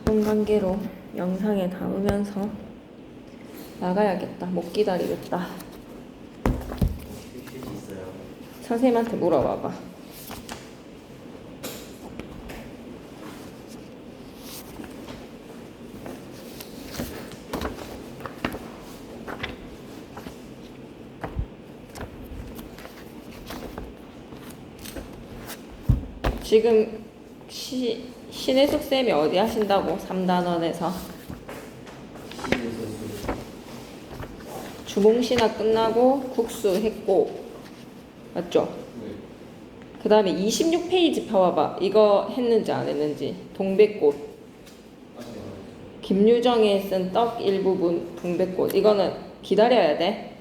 동관계로 영상에 담으면서 나가야겠다. 못 기다리겠다. 휴지 있어요? 선생님한테 물어봐봐. 지금 신혜숙 쌤이 어디 하신다고? 3단원에서 주몽신학 끝나고 국수 했고 맞죠? 네. 그 다음에 26페이지 펴봐봐. 이거 했는지 안 했는지. 동백꽃 김유정이 쓴 떡 일부분 동백꽃. 이거는 기다려야 돼.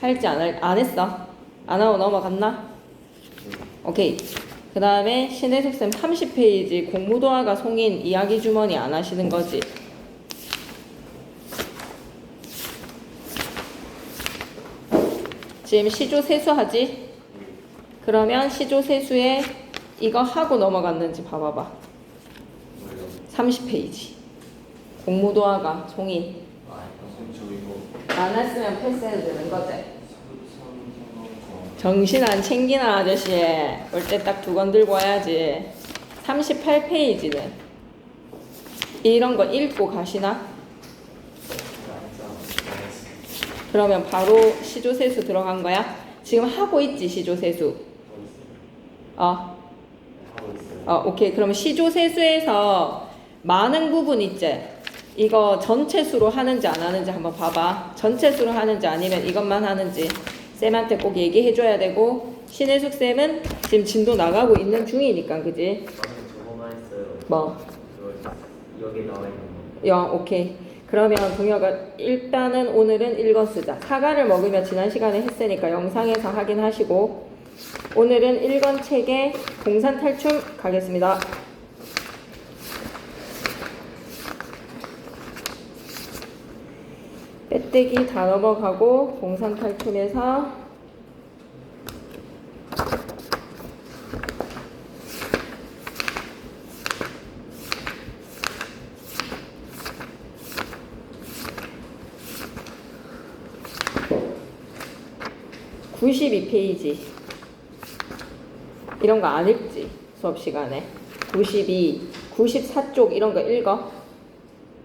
할지 안 했어? 안 하고 넘어갔나? 오케이. 그 다음에 신혜숙쌤 30페이지 공무도화가 송인 이야기 주머니 안 하시는 거지. 지금 시조 세수하지? 그러면 시조 세수에 이거 하고 넘어갔는지 봐봐봐. 30페이지 공무도화가 송인 저 이거 안 했으면 패스해도 되는 거지. 정신 안 챙기나 아저씨. 올 때 딱 2권 들고 와야지. 38페이지는 이런 거 읽고 가시나? 그러면 바로 시조세수 들어간 거야? 지금 하고 있지 시조세수. 하고 있어요. 오케이. 그러면 시조세수에서 많은 부분 있지? 이거 전체 수로 하는지 안 하는지 한번 봐봐. 전체 수로 하는지 아니면 이것만 하는지 쌤한테 꼭 얘기해줘야 되고, 신혜숙 쌤은 지금 진도 나가고 있는 중이니까, 그지? 저거만 했어요. 뭐? 여기 나와 있는 거. 오케이. 그러면 동혁아, 일단은 오늘은 1권 쓰자. 사과를 먹으며 지난 시간에 했으니까 영상에서 확인하시고, 오늘은 1권 책에 공산 탈춤 가겠습니다. 빼떼기 다 넘어가고 공산 탈춤에서 (92페이지) 이런 거 안 읽지 수업 시간에. 92, 94쪽 이런 거 읽어.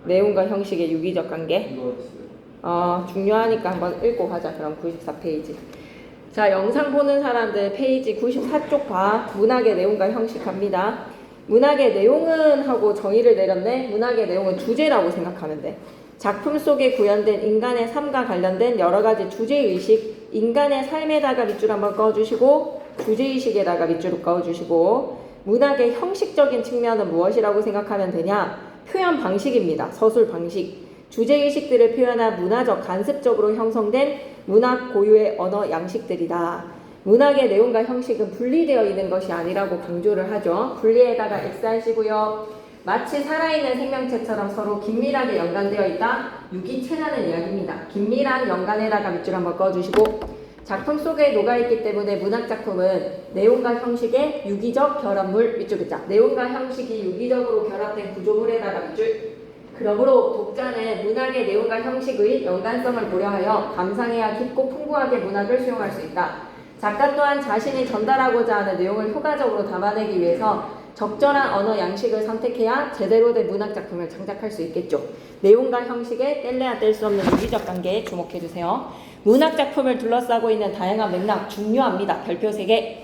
내용과 형식의 유기적 관계. 이거 했어요. 중요하니까 한번 읽고 가자. 그럼 94페이지. 자, 영상 보는 사람들 페이지 94쪽 봐. 문학의 내용과 형식 갑니다. 문학의 내용은 하고 정의를 내렸네. 문학의 내용은 주제라고 생각하면 돼. 작품 속에 구현된 인간의 삶과 관련된 여러 가지 주제의식, 인간의 삶에다가 밑줄 한번 그어주시고, 주제의식에다가 밑줄을 그어주시고, 문학의 형식적인 측면은 무엇이라고 생각하면 되냐? 표현 방식입니다. 서술 방식. 주제의식들을 표현한 문화적, 간습적으로 형성된 문학 고유의 언어 양식들이다. 문학의 내용과 형식은 분리되어 있는 것이 아니라고 강조를 하죠. 분리에다가 X 하시고요. 마치 살아있는 생명체처럼 서로 긴밀하게 연관되어 있다. 유기체라는 이야기입니다. 긴밀한 연관에다가 밑줄 한번 그어주시고, 작품 속에 녹아있기 때문에 문학작품은 내용과 형식의 유기적 결합물, 밑줄 긋자. 내용과 형식이 유기적으로 결합된 구조물에다가 밑줄. 그러므로 독자는 문학의 내용과 형식의 연관성을 고려하여 감상해야 깊고 풍부하게 문학을 수용할 수 있다. 작가 또한 자신이 전달하고자 하는 내용을 효과적으로 담아내기 위해서 적절한 언어 양식을 선택해야 제대로 된 문학작품을 창작할 수 있겠죠. 내용과 형식에 뗄래야 뗄 수 없는 유기적 관계에 주목해주세요. 문학작품을 둘러싸고 있는 다양한 맥락 중요합니다. 별표 3개.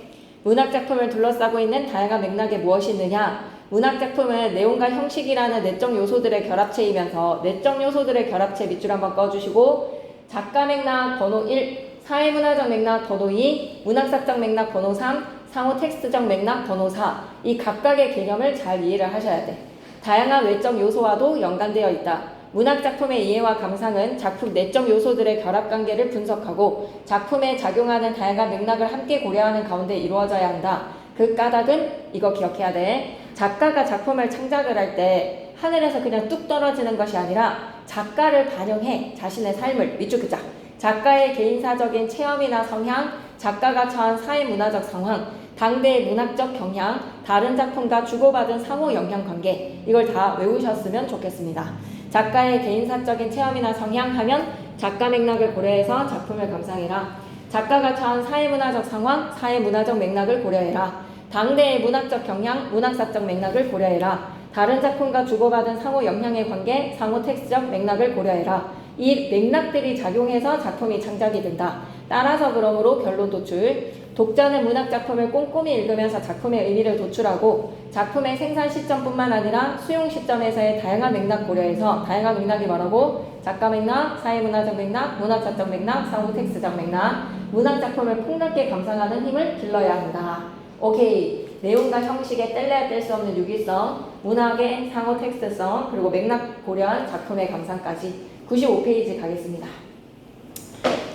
문학작품을 둘러싸고 있는 다양한 맥락에 무엇이 있느냐? 문학작품은 내용과 형식이라는 내적 요소들의 결합체이면서 내적 요소들의 결합체 밑줄 한번 꺼주시고, 작가 맥락 번호 1, 사회문화적 맥락 번호 2, 문학사적 맥락 번호 3, 상호 텍스트적 맥락 번호 4. 이 각각의 개념을 잘 이해를 하셔야 돼. 다양한 외적 요소와도 연관되어 있다. 문학작품의 이해와 감상은 작품 내적 요소들의 결합관계를 분석하고 작품에 작용하는 다양한 맥락을 함께 고려하는 가운데 이루어져야 한다. 그 까닭은 이거 기억해야 돼. 작가가 작품을 창작을 할 때 하늘에서 그냥 뚝 떨어지는 것이 아니라 작가를 반영해 자신의 삶을 밑줄 긋자. 작가의 개인사적인 체험이나 성향, 작가가 처한 사회문화적 상황, 당대의 문학적 경향, 다른 작품과 주고받은 상호 영향 관계, 이걸 다 외우셨으면 좋겠습니다. 작가의 개인사적인 체험이나 성향하면 작가 맥락을 고려해서 작품을 감상해라. 작가가 처한 사회문화적 상황, 사회문화적 맥락을 고려해라. 당대의 문학적 경향, 문학사적 맥락을 고려해라. 다른 작품과 주고받은 상호 영향의 관계, 상호 텍스트적 맥락을 고려해라. 이 맥락들이 작용해서 작품이 창작이 된다. 따라서 그러므로 결론 도출. 독자는 문학작품을 꼼꼼히 읽으면서 작품의 의미를 도출하고 작품의 생산 시점뿐만 아니라 수용 시점에서의 다양한 맥락 고려해서 다양한 맥락이 뭐라고? 작가 맥락, 사회문화적 맥락, 문학사적 맥락, 상호 텍스트적 맥락, 문학작품을 폭넓게 감상하는 힘을 길러야 한다. 오케이. 내용과 형식에 뗄래야 뗄 수 없는 유기성, 문학의 상호 텍스트성, 그리고 맥락 고려한 작품의 감상까지 95페이지 가겠습니다.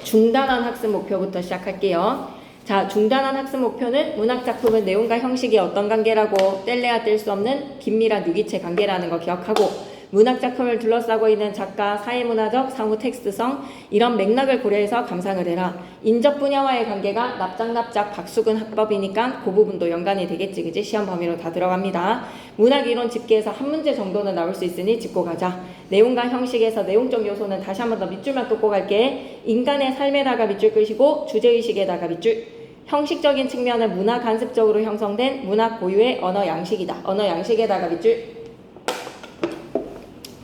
중단한 학습 목표부터 시작할게요. 자, 중단한 학습 목표는 문학작품은 내용과 형식이 어떤 관계라고 뗄래야 뗄 수 없는 긴밀한 유기체 관계라는 거 기억하고 문학작품을 둘러싸고 있는 작가, 사회문화적, 상호 텍스트성 이런 맥락을 고려해서 감상을 해라. 인적 분야와의 관계가 납작 박수근 학법이니까 그 부분도 연관이 되겠지, 그지? 시험 범위로 다 들어갑니다. 문학이론 집계에서 한 문제 정도는 나올 수 있으니 짚고 가자. 내용과 형식에서 내용적 요소는 다시 한 번 더 밑줄만 긋고 갈게. 인간의 삶에다가 밑줄 끄시고 주제의식에다가 밑줄. 형식적인 측면은 문화 간습적으로 형성된 문학 고유의 언어 양식이다. 언어 양식에다가 밑줄.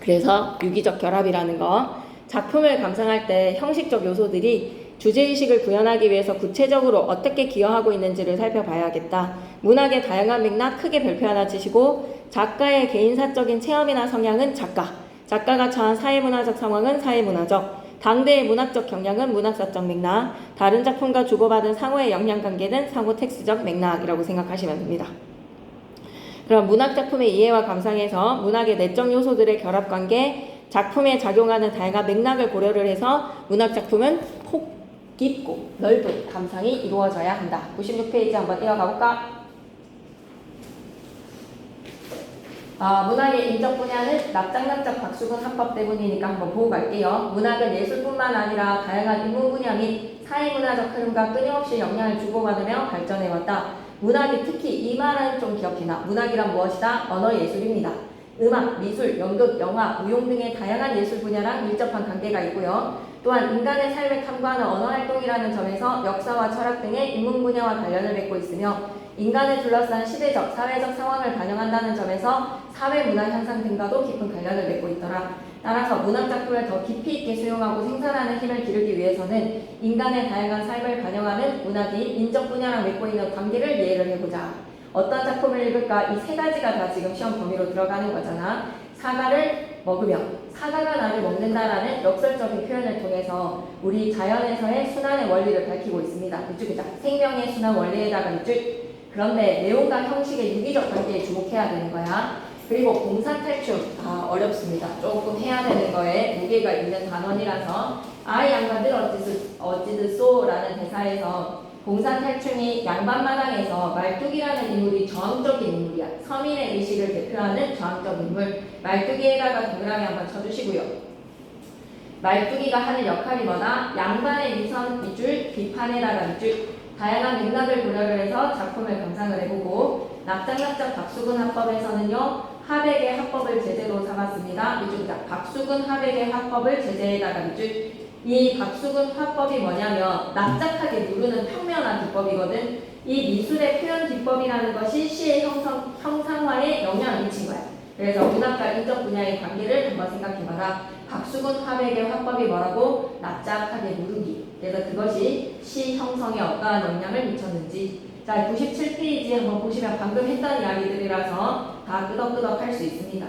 그래서 유기적 결합이라는 거. 작품을 감상할 때 형식적 요소들이 주제의식을 구현하기 위해서 구체적으로 어떻게 기여하고 있는지를 살펴봐야겠다. 문학의 다양한 맥락 크게 별표 하나 치시고 작가의 개인사적인 체험이나 성향은 작가가 처한 사회문화적 상황은 사회문화적, 당대의 문학적 경향은 문학사적 맥락, 다른 작품과 주고받은 상호의 영향관계는 상호 텍스트적 맥락이라고 생각하시면 됩니다. 그럼 문학작품의 이해와 감상에서 문학의 내적 요소들의 결합관계, 작품에 작용하는 다양한 맥락을 고려를 해서 문학작품은 폭 깊고 넓은 감상이 이루어져야 한다. 96페이지 한번 이어가볼까? 문학의 인적 분야는 납작 박수근 학법 때문이니까 한번 보고 갈게요. 문학은 예술뿐만 아니라 다양한 인문 분야 및 사회문화적 흐름과 끊임없이 영향을 주고받으며 발전해왔다. 문학이 특히 이 말은 좀 기억해놔. 문학이란 무엇이다? 언어예술입니다. 음악, 미술, 연극, 영화, 무용 등의 다양한 예술 분야랑 밀접한 관계가 있고요. 또한 인간의 삶을 탐구하는 언어활동이라는 점에서 역사와 철학 등의 인문 분야와 관련을 맺고 있으며 인간을 둘러싼 시대적, 사회적 상황을 반영한다는 점에서 사회문화 현상 등과도 깊은 관련을 맺고 있더라. 따라서 문학작품을 더 깊이 있게 수용하고 생산하는 힘을 기르기 위해서는 인간의 다양한 삶을 반영하는 문학이 인적 분야랑 맺고 있는 관계를 이해를 해보자. 어떤 작품을 읽을까? 이 세 가지가 다 지금 시험 범위로 들어가는 거잖아. 사과를 먹으며 사과가 나를 먹는다라는 역설적인 표현을 통해서 우리 자연에서의 순환의 원리를 밝히고 있습니다. 이쪽이다. 생명의 순환 원리에다가 이쪽. 그런데 내용과 형식의 유기적 관계에 주목해야 되는 거야. 그리고 공사탈출, 어렵습니다. 조금 해야 되는 거에 무게가 있는 단원이라서 아이 양반들 어찌드소라는 대사에서 공사탈출이 양반마당에서 말뚝이라는 인물이 저항적인 인물이야. 서민의 의식을 대표하는 저항적 인물. 말뚝이에다가 동그라미 한번 쳐주시고요. 말뚝이가 하는 역할이 뭐다? 양반의 위선 밑줄, 비판에다가 밑줄. 다양한 맥락을 고려를 해서 작품을 감상을 해보고 납작 박수근 합법에서는요 하백의 합법을 제재로 삼았습니다. 이쪽이다. 박수근 하백의 합법을 제재에다가 밑줄. 이 박수근 화법이 뭐냐면 납작하게 누르는 평면한 기법이거든. 이 미술의 표현 기법이라는 것이 시의 형상화에 영향을 미친 거야. 그래서 문학과 인적 분야의 관계를 한번 생각해봐라. 박수근 화백의 화법이 뭐라고? 납작하게 누르기. 그래서 그것이 시 형성에 어떠한 영향을 미쳤는지. 자, 97페이지 한번 보시면 방금 했던 이야기들이라서 다 끄덕끄덕 할 수 있습니다.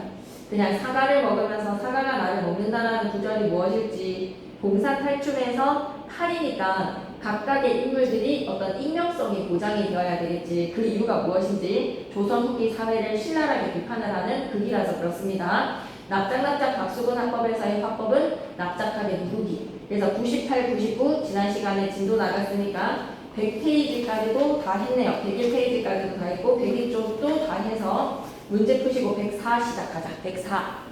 그냥 사과를 먹으면서 사과가 나를 먹는다라는 구절이 무엇일지, 공사탈출에서 칼이니까 각각의 인물들이 어떤 익명성이 보장이 되어야 되겠지. 그 이유가 무엇인지 조선 후기 사회를 신랄하게 비판을 하는 극이라서 그렇습니다. 납작 박수근 학법에서의 화법은 납작하게 누르기. 그래서 98, 99 지난 시간에 진도 나갔으니까 100페이지까지도 다 했네요. 101페이지까지도 다 했고 102쪽도 다 해서 문제 푸시고 104 시작하자. 104.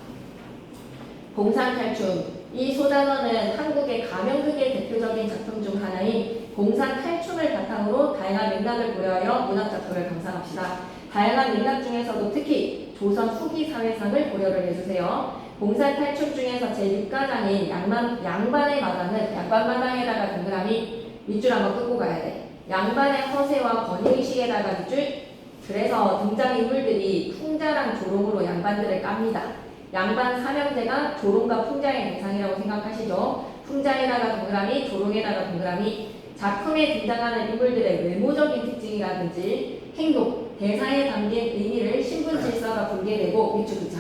공산탈춤. 이 소단원은 한국의 가명극의 대표적인 작품 중 하나인 봉산 탈춤을 바탕으로 다양한 맥락을 고려하여 문학 작품을 감상합시다. 다양한 맥락 중에서도 특히 조선 후기 사회상을 고려를 해주세요. 봉산 탈춤 중에서 제6가장인 양반의 마당은 양반마당에다가 동그라미 밑줄 한번 끄고 가야 돼. 양반의 허세와 권위의식에다가 밑줄. 그래서 등장인물들이 풍자랑 조롱으로 양반들을 깝니다. 양반 삼형제가 조롱과 풍자의 대상이라고 생각하시죠? 풍자에다가 동그라미, 조롱에다가 동그라미. 작품에 등장하는 인물들의 외모적인 특징이라든지 행동, 대사에 담긴 의미를 신분질서가 분계되고 밑줄 그자.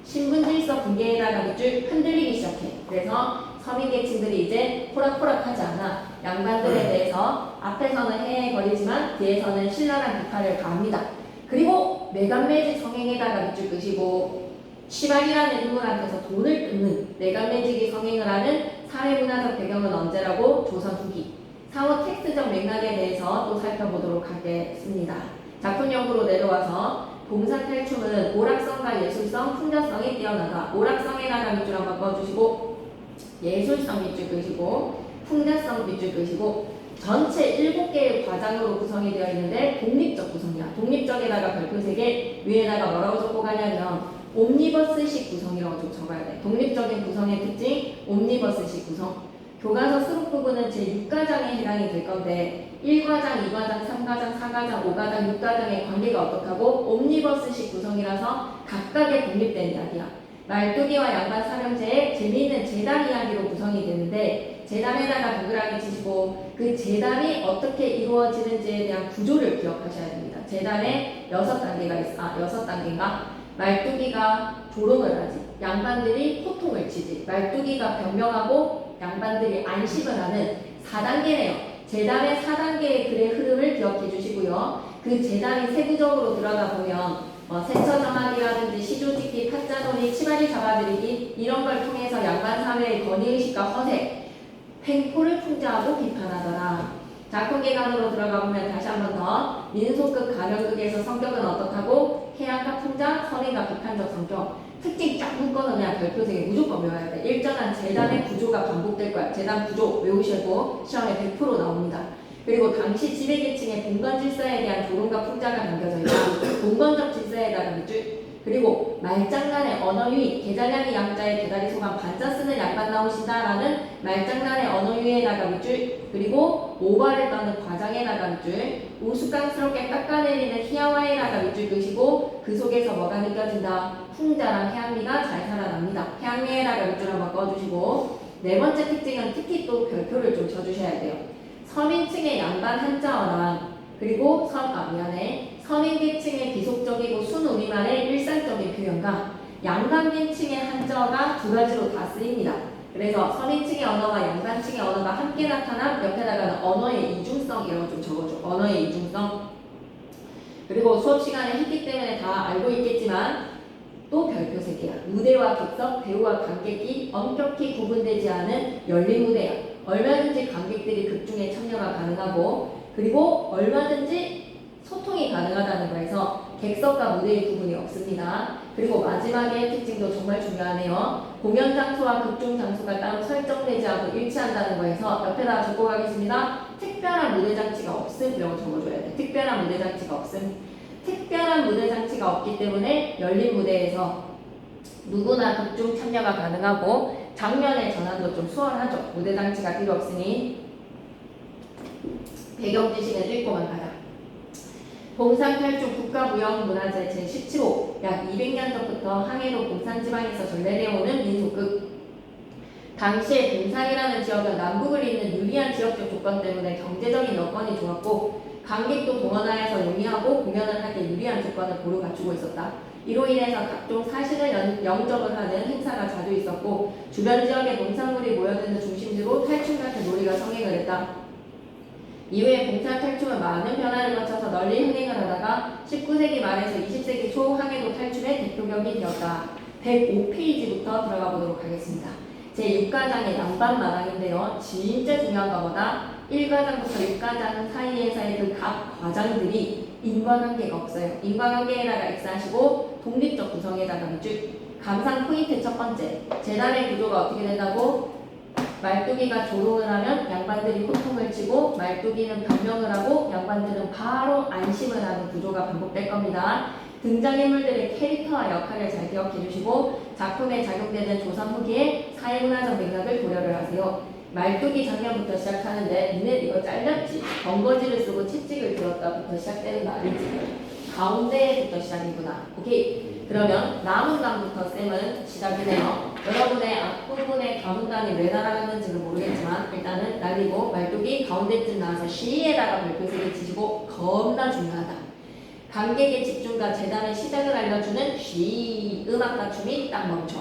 신분질서 분계에다가 밑줄 흔들리기 시작해. 그래서 서민계층들이 이제 호락호락하지 않아. 양반들에 대해서 앞에서는 헤헤거리지만 뒤에서는 신랄한 비판을 가합니다. 그리고 매간매직 성행에다가 밑줄 끄시고 시발이라는 인물한테서 돈을 뜯는 매간매직이 성행을 하는 사회문화적 배경은 언제라고? 조선 후기. 사후 텍스트적 맥락에 대해서 또 살펴보도록 하겠습니다. 작품 연구로 내려와서 봉산 탈춤은 오락성과 예술성, 풍자성이 뛰어나다. 오락성에다가 밑줄 한번 꺼주시고 예술성 밑줄 끄시고 풍자성 밑줄 끄시고 전체 7개의 과장으로 구성이 되어 있는데 독립적 구성이야. 독립적에다가 별표 3개 위에다가 뭐라고 적고 가냐면 옴니버스식 구성이라고 좀 적어야 돼. 독립적인 구성의 특징 옴니버스식 구성. 교과서 수록 부분은 제6가장에 해당이 될 건데 1과장, 2과장, 3과장, 4과장, 5과장, 6과장의 관계가 어떻다고? 옴니버스식 구성이라서 각각의 독립된 이야기야. 말뚝이와 양반 삼형제의 재미있는 재담 이야기로 구성이 되는데 재담에다가 동그라미 치시고 그 재담이 어떻게 이루어지는지에 대한 구조를 기억하셔야 됩니다. 재담에 6단계가 있어. 6단계인가? 말뚝이가 조롱을 하지. 양반들이 호통을 치지. 말뚝이가 변명하고 양반들이 안식을 하는 4단계네요. 재담의 4단계의 글의 흐름을 기억해 주시고요. 그 재담이 세부적으로 들어가보면 세처정하기라든지 시조짓기, 타짜놀이, 치마리 잡아들이기 이런 걸 통해서 양반 사회의 권위의식과 허세, 횡포를 풍자하고 비판하더라. 작품계관으로 들어가보면 다시 한 번 더 민속극, 가면극에서 성격은 어떻다고? 해양과 풍자, 선행과 비판적 성격. 특징 쫙 묶어서 그냥 별표 3개 무조건 외워야 돼. 일정한 재단의 구조가 반복될 거야. 재단 구조 외우시고 시험에 100% 나옵니다. 그리고 당시 지배계층의 봉건 질서에 대한 조롱과 풍자가 담겨져 있다. 봉건적 질서에다가 밑줄. 그리고 말장난의 언어유의, 계장량이 양자의 대다리 소감 반자 쓰는 양반 나오신다라는 말장난의 언어유의에다가 밑줄. 그리고 오바를 떠는 과장에다가 밑줄. 우스꽝스럽게 깎아내리는 희야화에다가 밑줄 끄시고 그 속에서 뭐가 느껴진다? 풍자랑 해양미가 잘 살아납니다. 해양미에다가 밑줄 한번 꺼주시고 네 번째 특징은 특히 또 별표를 좀 쳐주셔야 돼요. 서민층의 양반 한자어랑 그리고 서민계층의 비속적이고 순우리말의 일상적인 표현과 양반계층의 한자어가 두 가지로 다 쓰입니다. 그래서 서민층의 언어와 양반층의 언어가 함께 나타난 옆에다가는 언어의 이중성이라고 좀 적어줘. 언어의 이중성. 그리고 수업 시간에 했기 때문에 다 알고 있겠지만 또 별표 3개야. 무대와 객석, 배우와 관객이 엄격히 구분되지 않은 열린 무대야. 얼마든지 관객들이 극중에 참여가 가능하고 그리고 얼마든지 소통이 가능하다는 거에서 객석과 무대의 구분이 없습니다. 그리고 마지막의 특징도 정말 중요하네요. 공연 장소와 극중 장소가 따로 설정되지 않고 일치한다는 거에서 옆에다 적고 가겠습니다. 특별한 무대 장치가 없음 이라고 적어줘야 돼. 특별한 무대 장치가 없음. 특별한 무대 장치가 없기 때문에 열린 무대에서 누구나 극중 참여가 가능하고 장면의 전환도 좀 수월하죠. 무대 장치가 필요 없으니 배경 지식은 읽고만 가자. 봉산탈춤 국가무형문화재 제17호 약 200년 전부터 항해로 봉산지방에서 전래되어 오는 민속극. 당시에 봉산이라는 지역은 남북을 잇는 유리한 지역적 조건 때문에 경제적인 여건이 좋았고 관객도 동원하여서 용이하고 공연을 할 때 유리한 조건을 고루 갖추고 있었다. 이로 인해서 각종 사실을 영접을 하는 행사가 자주 있었고 주변 지역의 농산물이 모여드는 중심지로 탈춤 같은 놀이가 성행을 했다. 이후에 봉산 탈춤은 많은 변화를 거쳐서 널리 흥행을 하다가 19세기 말에서 20세기 초 항해도 탈춤의 대표격이 되었다. 105페이지부터 들어가 보도록 하겠습니다. 제6가장의 양반마당인데요. 진짜 중요한 것보다 1과장부터 6과장 사이에서의 그 각 과장들이 인과관계가 없어요. 인과관계에다가 X하시고 독립적 구성에다가 밑줄. 감상 포인트 첫 번째. 재단의 구조가 어떻게 된다고? 말뚝이가 조롱을 하면 양반들이 호통을 치고 말뚝이는 변명을 하고 양반들은 바로 안심을 하는 구조가 반복될 겁니다. 등장인물들의 캐릭터와 역할을 잘 기억해 주시고 작품에 작용되는 조선 후기의 사회문화적 맥락을 고려를 하세요. 말뚝이 장면부터 시작하는데 니네 이거 잘렸지? 번거지를 쓰고 채찍을 들었다부터 시작되는 말이지. 가운데부터 시작이구나. 오케이. 그러면 나문단부터 쌤은 시작이네요. 여러분의 앞부분에 가문단이 왜 날아갔는지는 모르겠지만 일단은 날리고 말뚝이 가운데쯤 나와서 시에다가 별표색을 치시고 겁나 중요하다. 관객의 집중과 재단의 시작을 알려주는 쉬 음악 맞춤이 딱 멈춰.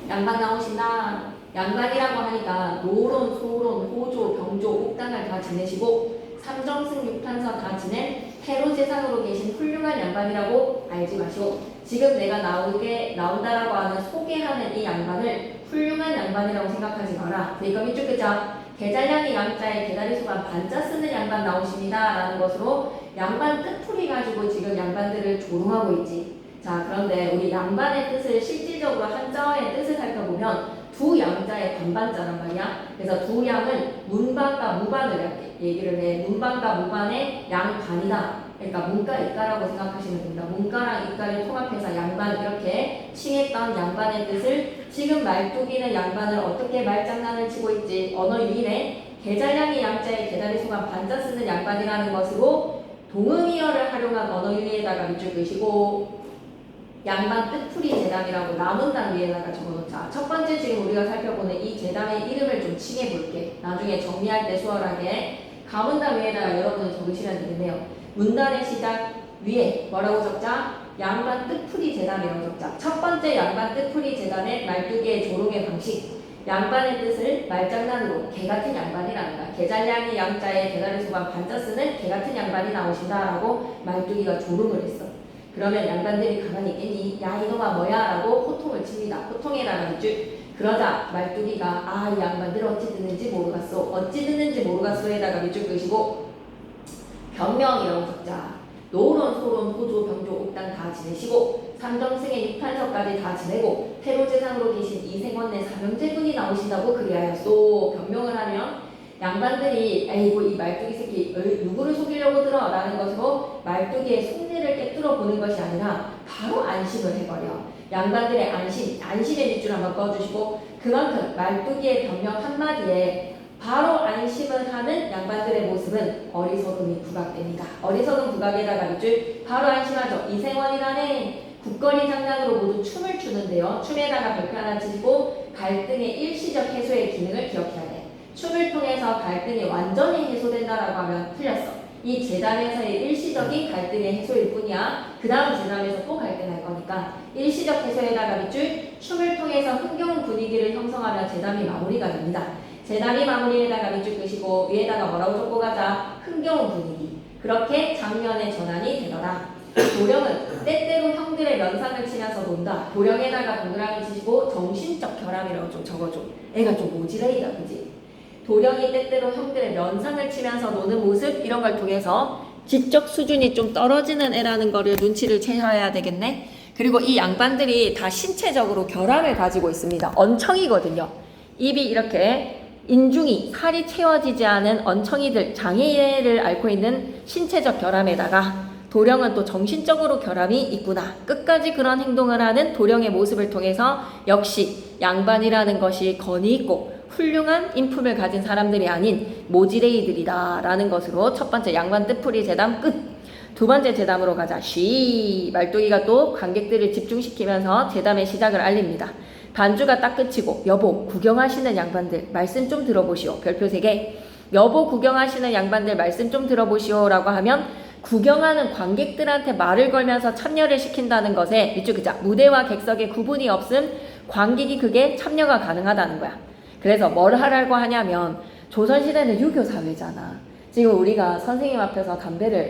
양반 나오신다. 양반이라고 하니까 노론, 소론, 호조, 병조, 옥당을 다 지내시고 삼정승 육탄서 다 지낸 태로재상으로 계신 훌륭한 양반이라고 알지 마시고 지금 내가 나온다라고 하는 소개하는 이 양반을 훌륭한 양반이라고 생각하지 마라. 이거 밑줄 끄자. 계잘량이 양자에 계다리 소간 반자 쓰는 양반 나오십니다. 라는 것으로 양반 뜻풀이 가지고 지금 양반들을 조롱하고 있지. 자, 그런데 우리 양반의 뜻을 실질적으로 한자어의 뜻을 살펴보면 두 양자의 반반자란 말이야. 그래서 두 양은 문반과 무반을 얘기를 해. 문반과 무반의 양반이다. 그러니까 문과 이과라고 생각하시면 됩니다. 문과랑 이과를 통합해서 양반 이렇게 칭했던 양반의 뜻을 지금 말뚝이는 양반을 어떻게 말장난을 치고 있지. 언어 유인에 계잘량이 양자에 계다리 소간 반자 쓰는 양반이라는 것으로 동음이어를 활용한 언어 유인에다가 밑줄 그시고 양반 뜻풀이 재담이라고 나문단 위에다가 적어놓자. 첫 번째 지금 우리가 살펴보는 이 재담의 이름을 좀 칭해볼게. 나중에 정리할 때 수월하게 가문단 위에다가 여러분이 적으시면 되겠네요. 문단의 시작 위에 뭐라고 적자? 양반 뜻풀이 재담이라고 적자. 첫 번째 양반 뜻풀이 재담의 말뚝이의 조롱의 방식. 양반의 뜻을 말장난으로 개같은 양반이란다. 계잘량이 양자에 계다리 소간 반자 쓰는 개같은 양반이 나오신다라고 말뚝이가 조롱을 했어. 그러면 양반들이 가만히 있겠니? 야 이놈아 뭐야? 라고 호통을 칩니다. 호통에다가 밑줄. 그러자 말뚝이가 이 양반들 어찌 듣는지 모르겠어. 어찌 듣는지 모르겠어에다가 밑줄 끄시고 변명이라고 적자. 노론, 소론, 호조, 병조, 옥당 다 지내시고 삼정승의 육탄서까지 다 지내고 태로재상으로 계신 이생원내 사명제군이 나오신다고 그리하였소. 변명을 하면 양반들이 에이고 이 말뚝이 새끼 누구를 속이려고 들어? 라는 것으로 말뚝이의 속내를 깨뚫어 보는 것이 아니라 바로 안심을 해버려. 양반들의 안심의 밑줄 한번 꺼주시고 그만큼 말뚝이의 변명 한마디에 바로 안심을 하는 양반들의 모습은 어리석음이 부각됩니다. 어리석음 부각에다가 밑줄 바로 안심하죠. 이생원이라네. 국거리 장난으로 모두 춤을 추는데요. 춤에다가 별표 하나 치시고 갈등의 일시적 해소의 기능을 기억해야 돼. 춤을 통해서 갈등이 완전히 해소된다라고 하면 틀렸어. 이 재단에서의 일시적인 갈등의 해소일 뿐이야. 그 다음 재단에서 또 갈등할 거니까 일시적 해소에다가 밑줄 춤을 통해서 흥겨운 분위기를 형성하면 재단이 마무리가 됩니다. 재단이 마무리에다가 밑줄 끄시고 위에다가 뭐라고 적고 가자. 흥겨운 분위기. 그렇게 장면의 전환이 되더라. 도령은 때때로 형들의 면상을 치면서 논다. 도령에다가 동그라미 치시고 정신적 결함이라고 좀 적어줘. 애가 좀 모지레이다 그지? 도령이 때때로 형들의 면상을 치면서 노는 모습 이런 걸 통해서 지적 수준이 좀 떨어지는 애라는 거를 눈치를 채셔야 되겠네. 그리고 이 양반들이 다 신체적으로 결함을 가지고 있습니다. 언청이거든요. 입이 이렇게 인중이 살이 채워지지 않은 언청이들 장애를 앓고 있는 신체적 결함에다가 도령은 또 정신적으로 결함이 있구나. 끝까지 그런 행동을 하는 도령의 모습을 통해서 역시 양반이라는 것이 권위 있고 훌륭한 인품을 가진 사람들이 아닌 모지레이들이다 라는 것으로 첫 번째 양반 뜻풀이 재담 끝. 두 번째 재담으로 가자. 쉬. 말뚝이가 또 관객들을 집중시키면서 재담의 시작을 알립니다. 반주가 딱 끝이고 여보 구경하시는 양반들 말씀 좀 들어보시오. 별표 3개. 여보 구경하시는 양반들 말씀 좀 들어보시오 라고 하면 구경하는 관객들한테 말을 걸면서 참여를 시킨다는 것에 밑줄 그자 무대와 객석의 구분이 없음 관객이 그게 참여가 가능하다는 거야. 그래서 뭘 하라고 하냐면 조선시대는 유교사회잖아. 지금 우리가 선생님 앞에서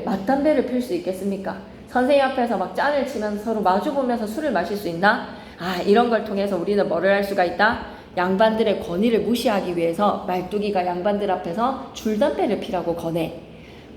맞담배를 필 수 있겠습니까? 선생님 앞에서 막 짠을 치면서 서로 마주보면서 술을 마실 수 있나? 이런 걸 통해서 우리는 뭐를 할 수가 있다? 양반들의 권위를 무시하기 위해서 말뚝이가 양반들 앞에서 줄담배를 피라고 권해.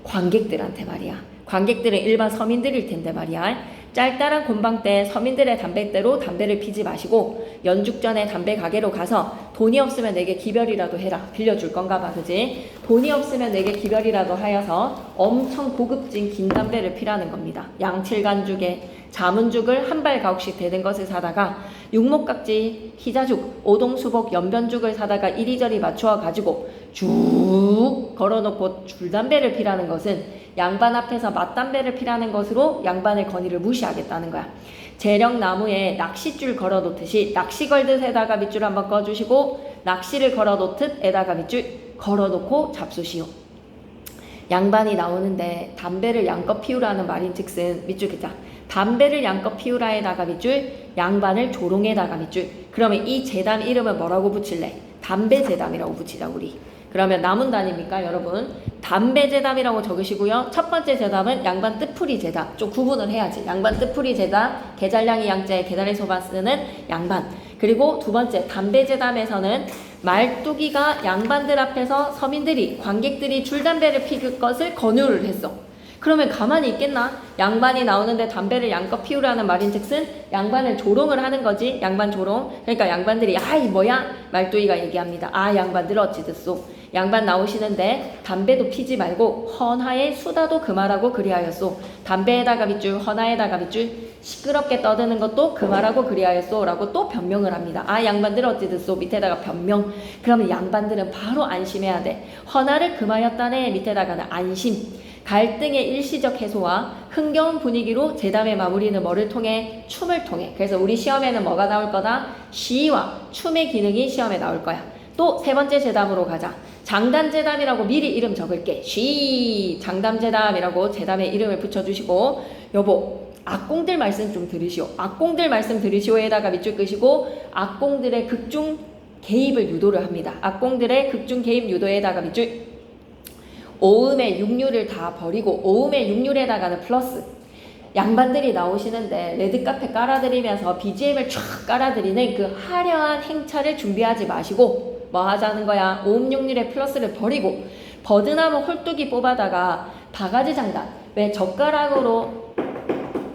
관객들한테 말이야. 관객들은 일반 서민들일 텐데 말이야. 짤짤한 곤방 때 서민들의 담뱃대로 담배를 피지 마시고 연죽전에 담배 가게로 가서 돈이 없으면 내게 기별이라도 해라. 빌려줄 건가 봐, 그지? 돈이 없으면 내게 기별이라도 하여서 엄청 고급진 긴 담배를 피라는 겁니다. 양칠간죽에 자문죽을 한 발 가옥씩 되는 것을 사다가 육목각지, 희자죽, 오동수복, 연변죽을 사다가 이리저리 맞추어 가지고 쭉 걸어놓고 줄담배를 피라는 것은 양반 앞에서 맞담배를 피라는 것으로 양반의 건의를 무시하겠다는 거야. 재령나무에 낚싯줄 걸어놓듯이 낚시 걸듯 에다가 밑줄 한번 꺼주시고 낚시를 걸어놓듯 에다가 밑줄 걸어놓고 잡수시오. 양반이 나오는데 담배를 양껏 피우라는 말인즉슨 밑줄 긋자. 담배를 양껏 피우라에다가 밑줄, 양반을 조롱에다가 밑줄. 그러면 이 제담 이름을 뭐라고 붙일래? 담배제담이라고 붙이자 우리. 그러면 남은 단입니까 여러분? 담배제담이라고 적으시고요. 첫 번째 제담은 양반 뜻풀이 제담. 좀 구분을 해야지. 양반 뜻풀이 제담, 계잘량이 양자에 계달의 소반 쓰는 양반. 그리고 두 번째 담배제담에서는 말뚝이가 양반들 앞에서 서민들이, 관객들이 줄담배를 피울 것을 권유를 했어. 그러면 가만히 있겠나? 양반이 나오는데 담배를 양껏 피우라는 말인즉슨 양반을 조롱을 하는 거지. 양반 조롱. 그러니까 양반들이 아이 뭐야? 말뚝이가 얘기합니다. 아 양반들 어찌 듣소? 양반 나오시는데 담배도 피지 말고 헌화에 수다도 그말하고 그리하였소. 담배에다가 밑줄, 헌화에다가 밑줄, 시끄럽게 떠드는 것도 그말하고 그리하였소 라고 또 변명을 합니다. 아 양반들 어찌 듣소? 밑에다가 변명. 그러면 양반들은 바로 안심해야 돼. 헌화를 금하였다네. 밑에다가는 안심. 갈등의 일시적 해소와 흥겨운 분위기로 제담의 마무리는 뭐를 통해? 춤을 통해. 그래서 우리 시험에는 뭐가 나올 거다? 시와 춤의 기능이 시험에 나올 거야. 또 세 번째 제담으로 가자. 장단제담이라고 미리 이름 적을게. 쉬 장담제담이라고 제담의 이름을 붙여주시고 여보 악공들 말씀 좀 들으시오. 악공들 말씀 들으시오에다가 밑줄 끄시고 악공들의 극중 개입을 유도를 합니다. 악공들의 극중 개입 유도에다가 밑줄 오음의 육류를 다 버리고 오음의 육류에다가는 플러스. 양반들이 나오시는데 레드카페 깔아드리면서 BGM을 쫙 깔아드리는 그 화려한 행차를 준비하지 마시고 뭐 하자는 거야? 오음 육류의 플러스를 버리고 버드나무 홀뚜기 뽑아다가 바가지 장단. 왜 젓가락으로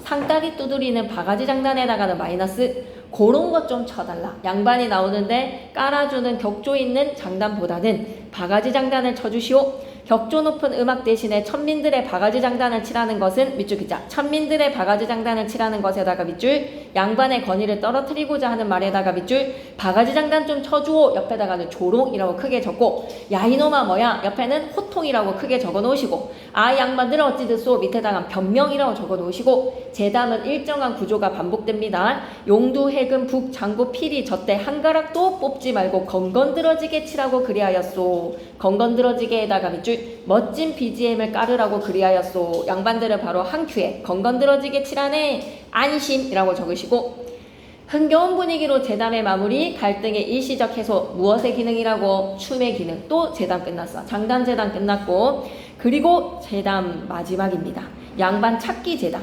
상다리 두드리는 바가지 장단에다가는 마이너스. 그런 것 좀 쳐달라. 양반이 나오는데 깔아주는 격조 있는 장단보다는 바가지 장단을 쳐주시오. 격조 높은 음악 대신에 천민들의 바가지 장단을 치라는 것은 밑줄 긋자. 천민들의 바가지 장단을 치라는 것에다가 밑줄, 양반의 권위를 떨어뜨리고자 하는 말에다가 밑줄, 바가지 장단 좀 쳐주오. 옆에다가는 조롱이라고 크게 적고, 야 이놈아 뭐야? 옆에는 호통이라고 크게 적어 놓으시고, 아 양반들은 어찌 듣소? 밑에다가 변명이라고 적어 놓으시고, 제담은 일정한 구조가 반복됩니다. 용두, 해금, 북, 장구, 필이 젖대 한가락도 뽑지 말고 건건들어지게 치라고 그리하였소. 건건들어지게에다가 밑줄, 멋진 BGM을 깔으라고 그리하였소. 양반들은 바로 한 큐에 건건들어지게 칠하네. 안심이라고 적으시고 흥겨운 분위기로 제담의 마무리. 갈등의 일시적 해소. 무엇의 기능이라고? 춤의 기능. 또 제담 끝났어. 장단 제담 끝났고 그리고 제담 마지막입니다. 양반 찾기 제담.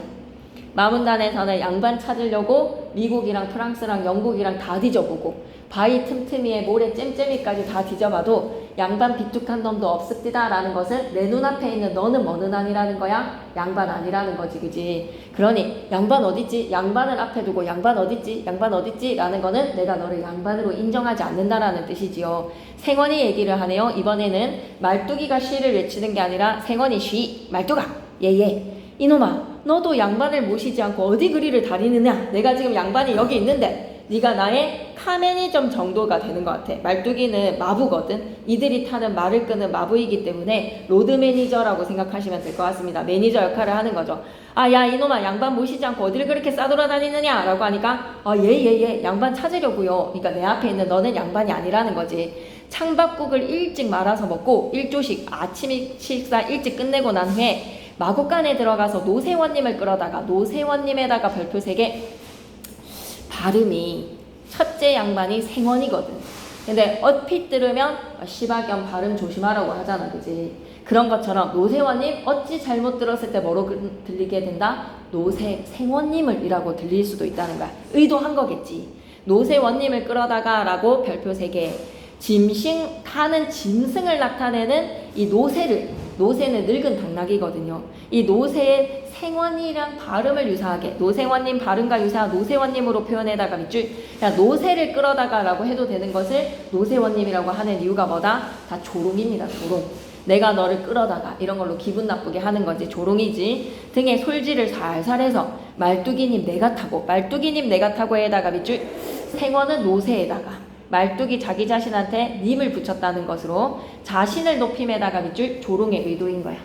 마문단에서는 양반 찾으려고 미국이랑 프랑스랑 영국이랑 다 뒤져보고 바위 틈틈이에 모래 잼잼이까지 다 뒤져봐도 양반 비뚝한 놈도 없습니다 라는 것은 내 눈앞에 있는 너는 뭐는 아니라는 거야? 양반 아니라는 거지 그지? 그러니 양반 어딨지? 양반을 앞에 두고 양반 어딨지? 양반 어딨지? 라는 거는 내가 너를 양반으로 인정하지 않는다라는 뜻이지요. 생원이 얘기를 하네요. 이번에는 말뚝이가 시를 외치는 게 아니라 생원이 쉬 말뚝아 예예 이놈아 너도 양반을 모시지 않고 어디 그리를 다니느냐? 내가 지금 양반이 여기 있는데 네가 나의 카메니점 정도가 되는 것 같아. 말뚝이는 마부거든. 이들이 타는 말을 끄는 마부이기 때문에 로드 매니저라고 생각하시면 될 것 같습니다. 매니저 역할을 하는 거죠. 아 야 이놈아 양반 모시지 않고 어디를 그렇게 싸돌아다니느냐 라고 하니까 예 양반 찾으려고요. 그러니까 내 앞에 있는 너는 양반이 아니라는 거지. 창밥국을 일찍 말아서 먹고 일조식 아침 식사 일찍 끝내고 난 후에 마곡간에 들어가서 노세원님을 끌어다가 노세원님에다가 별표 3개. 발음이 첫째 양반이 생원이거든. 근데 얼핏 들으면 시바견 발음 조심하라고 하잖아 그지? 그런 것처럼 노세원님 어찌 잘못 들었을 때 뭐로 들리게 된다? 노세생원님을 이라고 들릴 수도 있다는 거야. 의도한 거겠지. 노세원님을 끌어다가 라고 별표 3개. 짐승 타는 짐승을 나타내는 이 노세를 노새는 늙은 당나귀거든요. 이 노새의 생원이랑 발음을 유사하게 노생원님 발음과 유사한 노새원님으로 표현해다가 밑줄 노새를 끌어다가 라고 해도 되는 것을 노새원님이라고 하는 이유가 뭐다? 다 조롱입니다. 조롱. 내가 너를 끌어다가 이런 걸로 기분 나쁘게 하는 거지 조롱이지. 등에 솔지를 살살해서 말뚝이님 내가 타고 말뚝이님 내가 타고에다가 밑줄 생원은 노새에다가 말뚝이 자기 자신한테 님을 붙였다는 것으로 자신을 높임에다가 밑줄 조롱의 의도인 거야.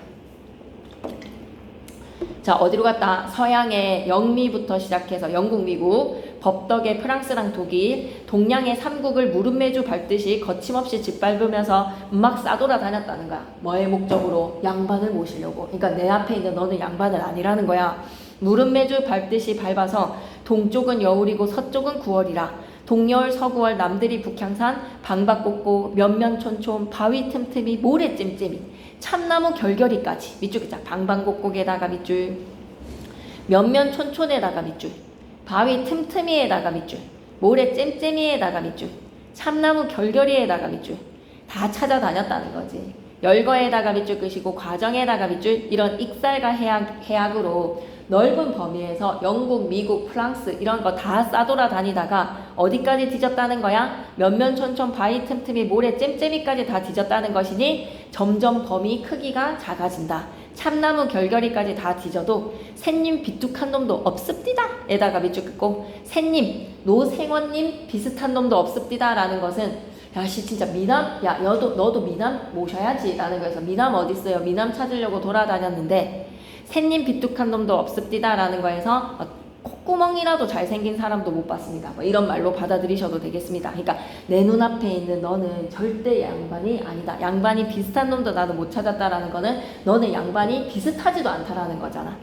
자, 어디로 갔다? 서양의 영미부터 시작해서 영국, 미국, 법덕의 프랑스랑 독일, 동양의 삼국을 무릎매주 밟듯이 거침없이 짓밟으면서 막 싸돌아 다녔다는 거야. 뭐의 목적으로? 양반을 모시려고. 그러니까 내 앞에 있는 너는 양반은 아니라는 거야. 무릎매주 밟듯이 밟아서 동쪽은 여울이고 서쪽은 구월이라. 동여울 서구월 남들이 북향산 방박곡고 면면촌촌 바위 틈틈이 모래 찜찜이 참나무 결결이까지 밑줄 그자 방방곡곡에다가 밑줄 면면촌촌에다가 밑줄 바위 틈틈이에다가 밑줄 모래 찜찜이에다가 밑줄 참나무 결결이에다가 밑줄 다 찾아다녔다는 거지. 열거에다가 밑줄 끄시고 과정에다가 밑줄 이런 익살과 해악으로 넓은 범위에서 영국, 미국, 프랑스 이런 거 다 싸돌아 다니다가 어디까지 뒤졌다는 거야? 면면촌촌 바위 틈틈이 모래 잼잼이까지 다 뒤졌다는 것이니 점점 범위 크기가 작아진다. 참나무 결결이까지 다 뒤져도 샌님 비뚝한 놈도 없습디다 에다가 밑줄 긋고 샌님, 노생원님 비슷한 놈도 없습디다 라는 것은 야씨 진짜 미남? 야 너도 미남 모셔야지 라는 거에서 미남 어딨어요? 미남 찾으려고 돌아다녔는데 샌님 비뚝한 놈도 없습디다 라는 거에서 콧구멍이라도 잘생긴 사람도 못 봤습니다. 뭐 이런 말로 받아들이셔도 되겠습니다. 그러니까 내 눈앞에 있는 너는 절대 양반이 아니다. 양반이 비슷한 놈도 나도 못 찾았다라는 거는 너는 양반이 비슷하지도 않다라는 거잖아.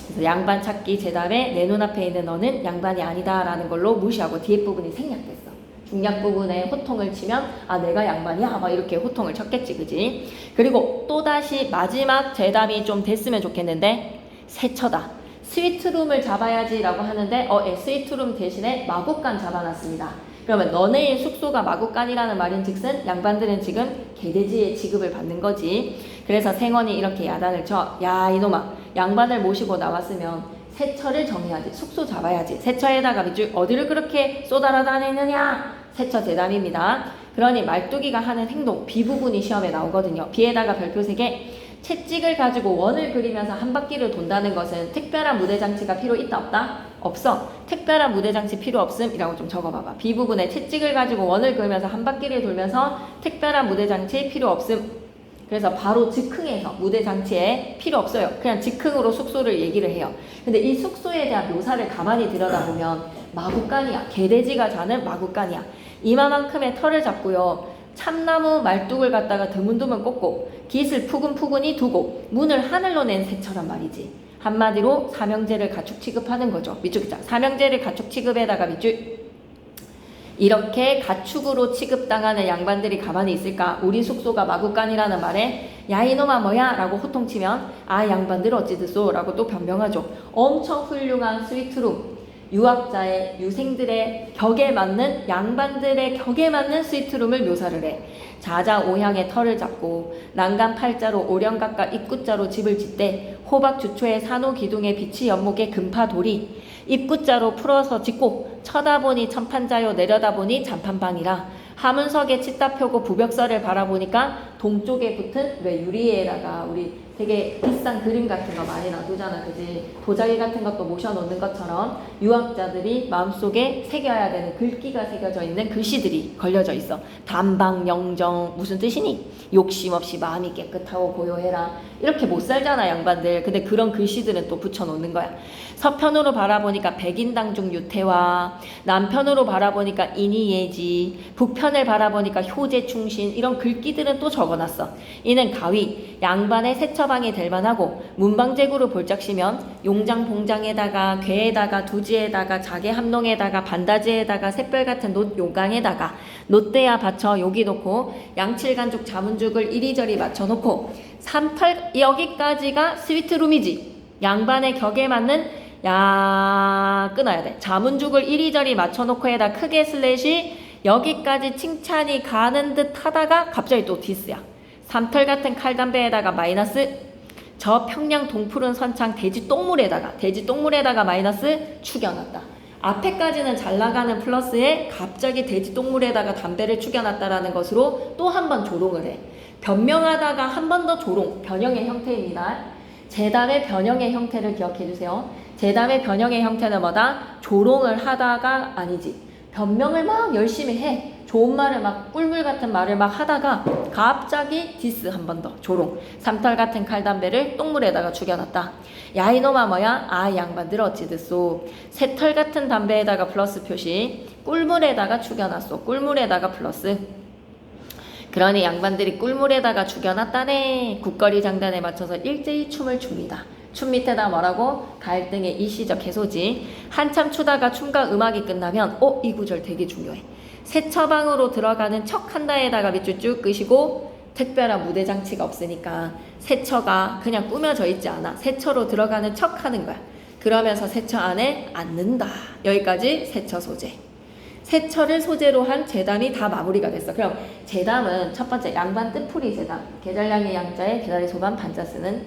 그래서 양반 찾기 제답에 내 눈앞에 있는 너는 양반이 아니다 라는 걸로 무시하고 뒤에 부분이 생략됐어. 중략 부분에 호통을 치면 아 내가 양반이야 막 이렇게 호통을 쳤겠지 그지. 그리고 또다시 마지막 제답이 좀 됐으면 좋겠는데 세처다. 스위트룸을 잡아야지 라고 하는데 스위트룸 대신에 마곡간 잡아놨습니다. 그러면 너네의 숙소가 마곡간이라는 말인즉슨 양반들은 지금 개돼지의 취급을 받는 거지. 그래서 생원이 이렇게 야단을 쳐. 야 이놈아 양반을 모시고 나왔으면 세처를 정해야지. 숙소 잡아야지. 세처에다가 밑줄 어디를 그렇게 쏘달아다니느냐. 세처 대담입니다. 그러니 말뚝이가 하는 행동 B 부분이 시험에 나오거든요. B에다가 별표 3개 채찍을 가지고 원을 그리면서 한 바퀴를 돈다는 것은 특별한 무대장치가 필요 있다 없다? 없어. 특별한 무대장치 필요 없음 이라고 좀 적어봐봐. B 부분에 채찍을 가지고 원을 그리면서 한 바퀴를 돌면서 특별한 무대장치 필요 없음. 그래서 바로 즉흥해서 무대장치에 필요 없어요. 그냥 즉흥으로 숙소를 얘기를 해요. 근데 이 숙소에 대한 묘사를 가만히 들여다보면 마구간이야. 개돼지가 자는 마구간이야. 이마만큼의 털을 잡고요. 참나무 말뚝을 갖다가 드문드문 꽂고 깃을 푸근푸근히 두고 문을 하늘로 낸 새처럼 말이지. 한마디로 삼형제를 가축 취급하는 거죠. 밑줄 긋자. 삼형제를 가축 취급에다가 밑줄 이렇게 가축으로 취급당하는 양반들이 가만히 있을까? 우리 숙소가 마구간이라는 말에 야 이놈아 뭐야? 라고 호통치면 아 양반들 어찌 듣소? 라고 또 변명하죠. 엄청 훌륭한 스위트룸 유학자의 유생들의 격에 맞는 양반들의 격에 맞는 스위트룸을 묘사를 해. 자자오향의 털을 잡고 난간 팔자로 오령각과 입구자로 집을 짓되 호박 주초에 산호 기둥의 빛이 연목의 금파돌이 입구자로 풀어서 짓고 쳐다보니 천판자요 내려다보니 잔판방이라 하문석에 칫다 펴고 부벽설을 바라보니까 동쪽에 붙은 왜 유리에다가 우리 되게 비싼 그림 같은 거 많이 놔두잖아 그지. 도자기 같은 것도 모셔놓는 것처럼 유학자들이 마음속에 새겨야 되는 글귀가 새겨져 있는 글씨들이 걸려져 있어. 담방영정 무슨 뜻이니? 욕심 없이 마음이 깨끗하고 고요해라. 이렇게 못 살잖아 양반들. 근데 그런 글씨들은 또 붙여놓는 거야. 서편으로 바라보니까 백인당중 유태화, 남편으로 바라보니까 인이예지, 북편을 바라보니까 효제충신 이런 글귀들은 또 적어놨어. 이는 가위, 양반의 세처방이 될 만하고 문방제구로 볼짝시면 용장봉장에다가 괴에다가 두지에다가 자개함농에다가 반다지에다가 샛별 같은 놋요강에다가 놋대야 받쳐 여기 놓고 양칠간죽 자문죽을 이리저리 맞춰놓고 38 여기까지가 스위트룸이지. 양반의 격에 맞는 야 끊어야 돼. 자문죽을 이리저리 맞춰놓고 에다 크게 슬래시 여기까지 칭찬이 가는 듯 하다가 갑자기 또 디스야. 삼털 같은 칼담배에다가 마이너스 저 평양 동푸른 선창 돼지 똥물에다가 마이너스 축여놨다. 앞에까지는 잘 나가는 플러스에 갑자기 돼지 똥물에다가 담배를 축여놨다라는 것으로 또 한 번 조롱을 해. 변명하다가 한 번 더 조롱, 변형의 형태입니다. 제담의 변형의 형태를 기억해 주세요. 제담의 변형의 형태는 뭐다? 조롱을 하다가 아니지. 변명을 막 열심히 해. 좋은 말을 막 꿀물 같은 말을 막 하다가 갑자기 디스 한 번 더 조롱. 삼털 같은 칼담배를 똥물에다가 죽여놨다. 야 이놈아 뭐야? 아 양반들 어찌 됐소. 새털 같은 담배에다가 플러스 표시. 꿀물에다가 죽여놨소. 꿀물에다가 플러스. 그러니 양반들이 꿀물에다가 죽여놨다네. 국거리 장단에 맞춰서 일제히 춤을 춥니다. 춤 밑에다 뭐라고? 갈등의 일시적 해소지. 한참 추다가 춤과 음악이 끝나면 이 구절 되게 중요해. 새 처방으로 들어가는 척한다에다가 밑줄 쭉 끄시고 특별한 무대 장치가 없으니까 새처가 그냥 꾸며져 있지 않아. 새처로 들어가는 척 하는 거야. 그러면서 새처 안에 앉는다. 여기까지 새처 소재. 새처를 소재로 한 제담이 다 마무리가 됐어. 그럼 제담은 첫 번째 양반 뜻풀이 제담. 계절량의 양자에 계다리 소반 반자 쓰는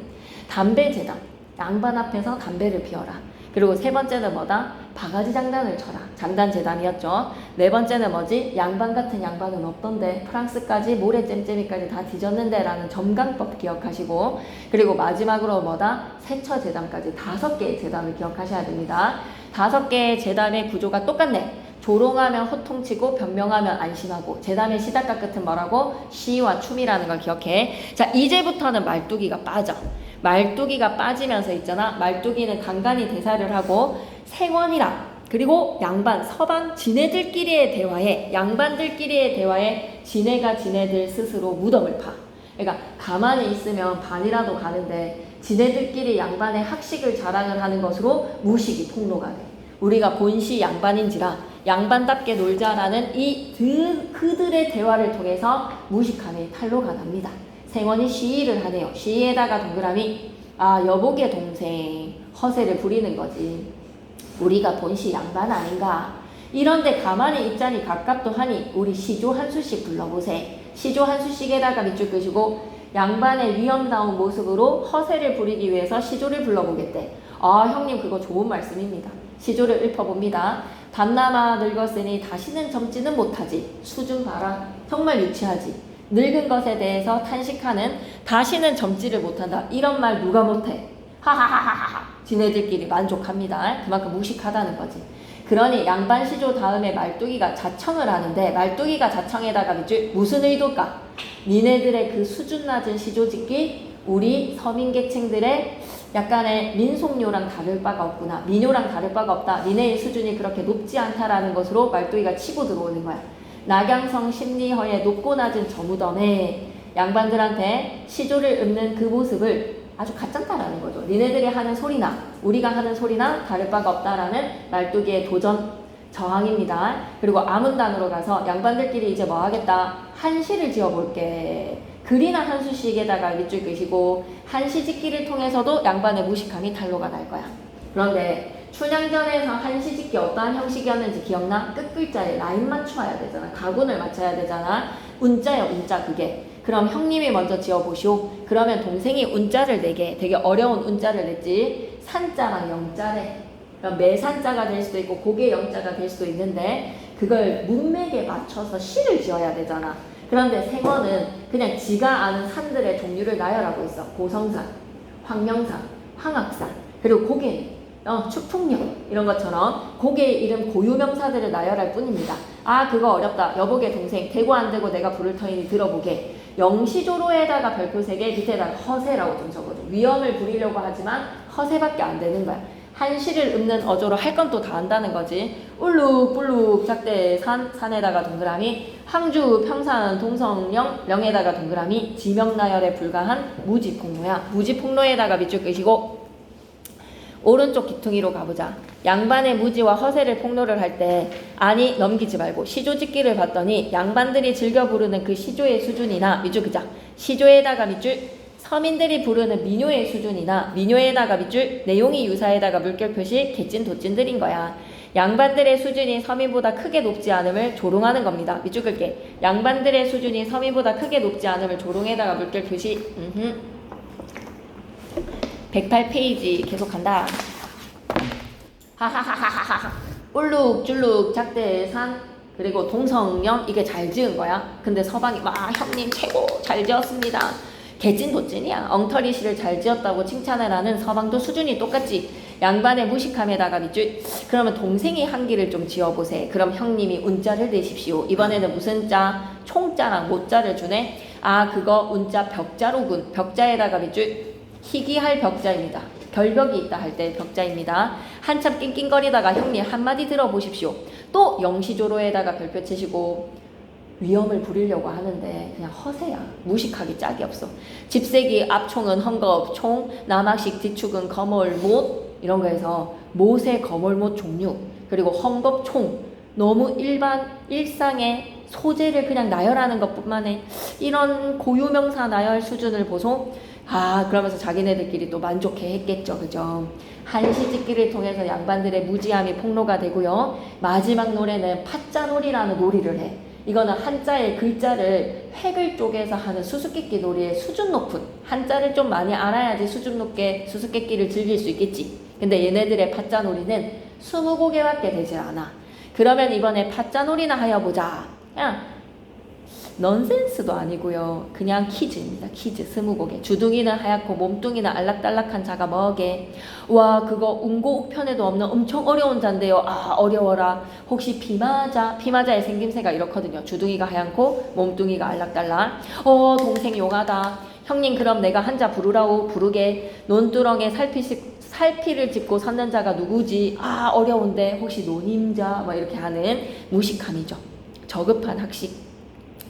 담배 제담. 양반 앞에서 담배를 피워라. 그리고 세 번째는 뭐다? 바가지 장단을 쳐라. 장단 제담이었죠. 네 번째는 뭐지? 양반 같은 양반은 없던데 프랑스까지 모래 잼잼이까지 다 뒤졌는데 라는 점강법 기억하시고 그리고 마지막으로 뭐다? 세처 제담까지 5개의 제담을 기억하셔야 됩니다. 5개의 제담의 구조가 똑같네. 조롱하면 호통치고 변명하면 안심하고 제담의 시작과 끝은 뭐라고? 시와 춤이라는 걸 기억해. 자 이제부터는 말뚝이가 빠져. 말뚝이가 빠지면서 있잖아. 말뚝이는 간간히 대사를 하고 생원이랑 그리고 양반, 서방 지네들끼리의 대화에 양반들끼리의 대화에 지네가 지네들 스스로 무덤을 파. 그러니까 가만히 있으면 반이라도 가는데 지네들끼리 양반의 학식을 자랑을 하는 것으로 무식이 폭로가 돼. 우리가 본시 양반인지라 양반답게 놀자라는 그들의 대화를 통해서 무식함의 탈로가 납니다. 생원이 시위를 하네요. 시위에다가 동그라미 여복의 동생 허세를 부리는 거지. 우리가 본시 양반 아닌가. 이런데 가만히 있자니 가깝도 하니 우리 시조 한 수씩 불러보세. 시조 한 수씩에다가 밑줄 끄시고 양반의 위엄다운 모습으로 허세를 부리기 위해서 시조를 불러보겠대. 형님 그거 좋은 말씀입니다. 시조를 읊어봅니다. 밤나마 늙었으니 다시는 젊지는 못하지. 수준 봐라. 정말 유치하지. 늙은 것에 대해서 탄식하는 다시는 젊지를 못한다. 이런 말 누가 못해? 하하하하하. 지네들끼리 만족합니다. 그만큼 무식하다는 거지. 그러니 양반 시조 다음에 말뚝이가 자청을 하는데 말뚝이가 자청에다가 밑줄 무슨 의도일까? 니네들의 그 수준 낮은 시조 짓기 우리 서민계층들의 약간의 민속요랑 다를 바가 없구나. 민요랑 다를 바가 없다. 니네의 수준이 그렇게 높지 않다라는 것으로 말뚝이가 치고 들어오는 거야. 낙양성 심리허의 높고 낮은 저 무덤에 양반들한테 시조를 읊는 그 모습을 아주 가짠다라는 거죠. 니네들이 하는 소리나 우리가 하는 소리나 다를 바가 없다라는 말뚝이의 도전 저항입니다. 그리고 아문단으로 가서 양반들끼리 이제 뭐 하겠다. 한시를 지어볼게. 글이나 한 수씩에다가 밑줄 끄시고 한시 짓기를 통해서도 양반의 무식함이 탄로가 날 거야. 그런데 춘향전에서 한시 짓기 어떠한 형식이었는지 기억나? 끝글자에 라인 맞춰야 되잖아. 가군을 맞춰야 되잖아. 운자야 운자 그게. 그럼 형님이 먼저 지어보시오. 그러면 동생이 운자를 내게 되게 어려운 운자를 냈지. 산자랑 영자래. 그럼 매산자가 될 수도 있고 고개 영자가 될 수도 있는데 그걸 문맥에 맞춰서 시를 지어야 되잖아. 그런데 생어는 그냥 지가 아는 산들의 종류를 나열하고 있어. 고성산, 황명산, 황악산, 그리고 고개는 축풍령 이런 것처럼 고개의 이름 고유명사들을 나열할 뿐입니다. 그거 어렵다. 여보게 동생 대고 안 되고 내가 부를 터이니 들어보게. 영시조로에다가 별표 3개 밑에다가 허세라고 좀 적어줘. 위험을 부리려고 하지만 허세밖에 안 되는 거야. 한시를 읊는 어조로 할 건 또 다 한다는 거지. 울룩불룩 작대 산에다가 동그라미 항주 평산 동성령 령에다가 동그라미 지명나열에 불과한 무지폭로야. 무지폭로에다가 밑줄 끄시고 오른쪽 기퉁이로 가보자. 양반의 무지와 허세를 폭로를 할 때 아니 넘기지 말고 시조 짓기를 봤더니 양반들이 즐겨 부르는 그 시조의 수준이나 밑줄 그자 시조에다가 밑줄 서민들이 부르는 민요의 수준이나 민요에다가 밑줄 내용이 유사에다가 물결 표시 개찐 도찐들인 거야. 양반들의 수준이 서민보다 크게 높지 않음을 조롱하는 겁니다. 밑줄 끌게. 양반들의 수준이 서민보다 크게 높지 않음을 조롱에다가 물결 표시. 108페이지 계속한다. 하하하하하하. 울룩줄룩 작대산 그리고 동성염 이게 잘 지은 거야. 근데 서방이 와 형님 최고 잘 지었습니다. 개찐도찐이야. 엉터리 시를 잘 지었다고 칭찬을 하는 서방도 수준이 똑같지. 양반의 무식함에다가 밑줄. 그러면 동생이 한 기를 좀 지어보세. 그럼 형님이 운자를 내십시오. 이번에는 무슨 자? 총자랑 모자를 주네. 아 그거 운자 벽자로군. 벽자에다가 밑줄. 희귀할 벽자입니다. 결벽이 있다 할 때 벽자입니다. 한참 낑낑거리다가 형님 한마디 들어보십시오. 또 영시조로에다가 별표 치시고 위험을 부리려고 하는데 그냥 허세야. 무식하기 짝이 없어. 집세기 앞총은 헝겊총, 남학식 뒤축은 거몰못 이런 거에서 못의 거몰못 종류 그리고 헝겊총 너무 일상의 소재를 그냥 나열하는 것뿐만에 이런 고유명사 나열 수준을 보소. 아 그러면서 자기네들끼리 또 만족해 했겠죠. 그죠? 한시짓기를 통해서 양반들의 무지함이 폭로가 되고요. 마지막 노래는 팥자놀이라는 놀이를 해. 이거는 한자의 글자를 획을 쪼개서 하는 수수께끼 놀이의 수준 높은 한자를 좀 많이 알아야지 수준 높게 수수께끼를 즐길 수 있겠지. 근데 얘네들의 팥자놀이는 20곡에밖에 되질 않아. 그러면 이번에 팥자놀이나 하여보자. 그냥 넌센스도 아니고요. 그냥 퀴즈입니다. 퀴즈 20곡에 주둥이는 하얗고 몸뚱이는 알락달락한 자가 뭐게. 와 그거 운고 우편에도 없는 엄청 어려운 자인데요. 아 어려워라. 혹시 피마자? 피마자의 생김새가 이렇거든요. 주둥이가 하얗고 몸뚱이가 알락달락. 동생 용하다. 형님 그럼 내가 한자 부르라고. 부르게. 논두렁에 살피를 짚고 섰는 자가 누구지? 아 어려운데 혹시 노님자? 뭐 이렇게 하는 무식함이죠. 저급한 학식.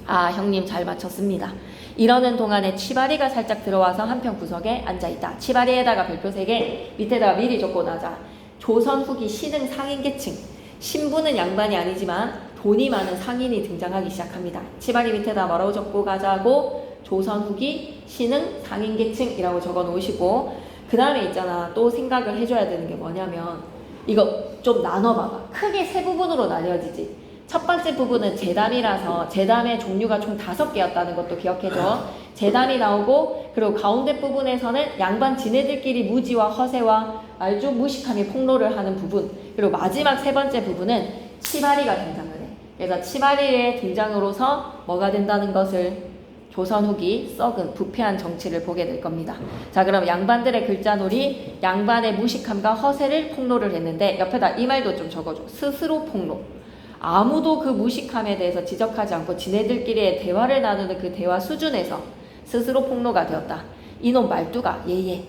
아 형님 잘 맞췄습니다. 이러는 동안에 치바리가 살짝 들어와서 한편 구석에 앉아있다. 치바리에다가 별표 3개 밑에다가 미리 적고 나자. 조선 후기 신흥 상인계층. 신부는 양반이 아니지만 돈이 많은 상인이 등장하기 시작합니다. 치바리 밑에다 뭐라고 적고 가자고. 조선 후기 신흥 상인계층이라고 적어 놓으시고 그 다음에 있잖아. 또 생각을 해줘야 되는 게 뭐냐면 이거 좀 나눠봐봐. 크게 세 부분으로 나뉘어지지. 첫 번째 부분은 제담이라서 제담의 종류가 총 5개였다는 것도 기억해줘. 제담이 나오고 그리고 가운데 부분에서는 양반 지네들끼리 무지와 허세와 알죠? 무식함이 폭로를 하는 부분. 그리고 마지막 세 번째 부분은 치바리가 등장을 해. 그래서 치바리의 등장으로서 뭐가 된다는 것을 조선 후기 썩은 부패한 정치를 보게 될 겁니다. 자 그럼 양반들의 글자놀이 양반의 무식함과 허세를 폭로를 했는데 옆에다 이 말도 좀 적어줘. 스스로 폭로. 아무도 그 무식함에 대해서 지적하지 않고 지네들끼리의 대화를 나누는 그 대화 수준에서 스스로 폭로가 되었다. 이놈 말투가 얘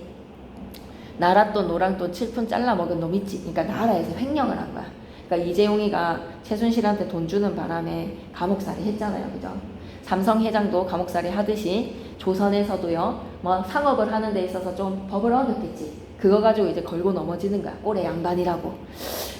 나랏돈 노랑돈 7푼 잘라먹은 놈 있지. 그러니까 나라에서 횡령을 한 거야. 그러니까 이재용이가 최순실한테 돈 주는 바람에 감옥살이 했잖아요. 그죠? 삼성 회장도 감옥살이 하듯이 조선에서도요. 뭐 상업을 하는 데 있어서 좀 법을 어겼겠지. 그거 가지고 이제 걸고 넘어지는 거야. 꼴의 양반이라고.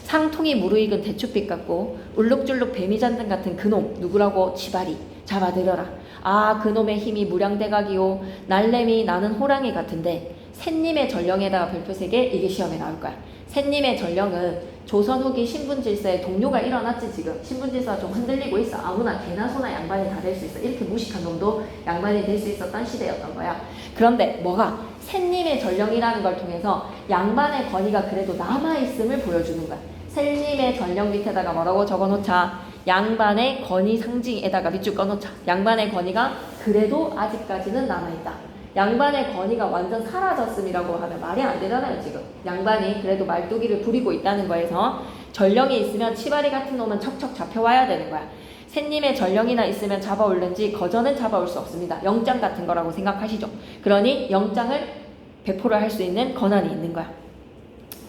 상통이 무르익은 대추빛 같고 울룩줄룩 뱀이잔등 같은 그놈 누구라고? 치바리. 잡아들여라. 아 그놈의 힘이 무량대각이요. 날래미 나는 호랑이 같은데 샌님의 전령에다가 별표 3개 이게 시험에 나올 거야. 샌님의 전령은 조선 후기 신분질서에 동요가 일어났지. 지금 신분질서가 좀 흔들리고 있어. 아무나 개나 소나 양반이 다 될 수 있어. 이렇게 무식한 놈도 양반이 될 수 있었던 시대였던 거야. 그런데 뭐가? 샌님의 전령이라는 걸 통해서 양반의 권위가 그래도 남아있음을 보여주는 거야. 샌님의 전령 밑에다가 뭐라고 적어놓자. 양반의 권위 상징에다가 밑줄 꺼놓자. 양반의 권위가 그래도 아직까지는 남아있다. 양반의 권위가 완전 사라졌음이라고 하면 말이 안 되잖아요. 지금 양반이 그래도 말뚝이를 부리고 있다는 거에서 전령이 있으면 치바리 같은 놈은 척척 잡혀와야 되는 거야. 샌님의 전령이나 있으면 잡아올는지 거저는 잡아올 수 없습니다. 영장 같은 거라고 생각하시죠. 그러니 영장을 배포를 할 수 있는 권한이 있는 거야.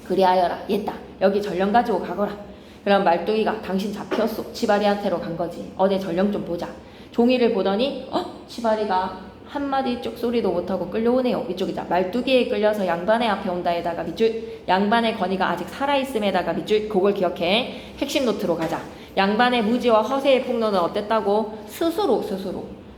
그리하여라 옛다. 여기 전령 가지고 가거라. 그럼 말뚝이가 당신 잡혔소. 치바리한테로 간 거지. 어제 전령 좀 보자. 종이를 보더니 치바리가 한마디 쪽소리도 못하고 끌려오네요. 이쪽이자 말뚝이에 끌려서 양반의 앞에 온다에다가 밑줄. 양반의 권위가 아직 살아있음에다가 밑줄. 그걸 기억해. 핵심 노트로 가자. 양반의 무지와 허세의 폭로는 어땠다고? 스스로.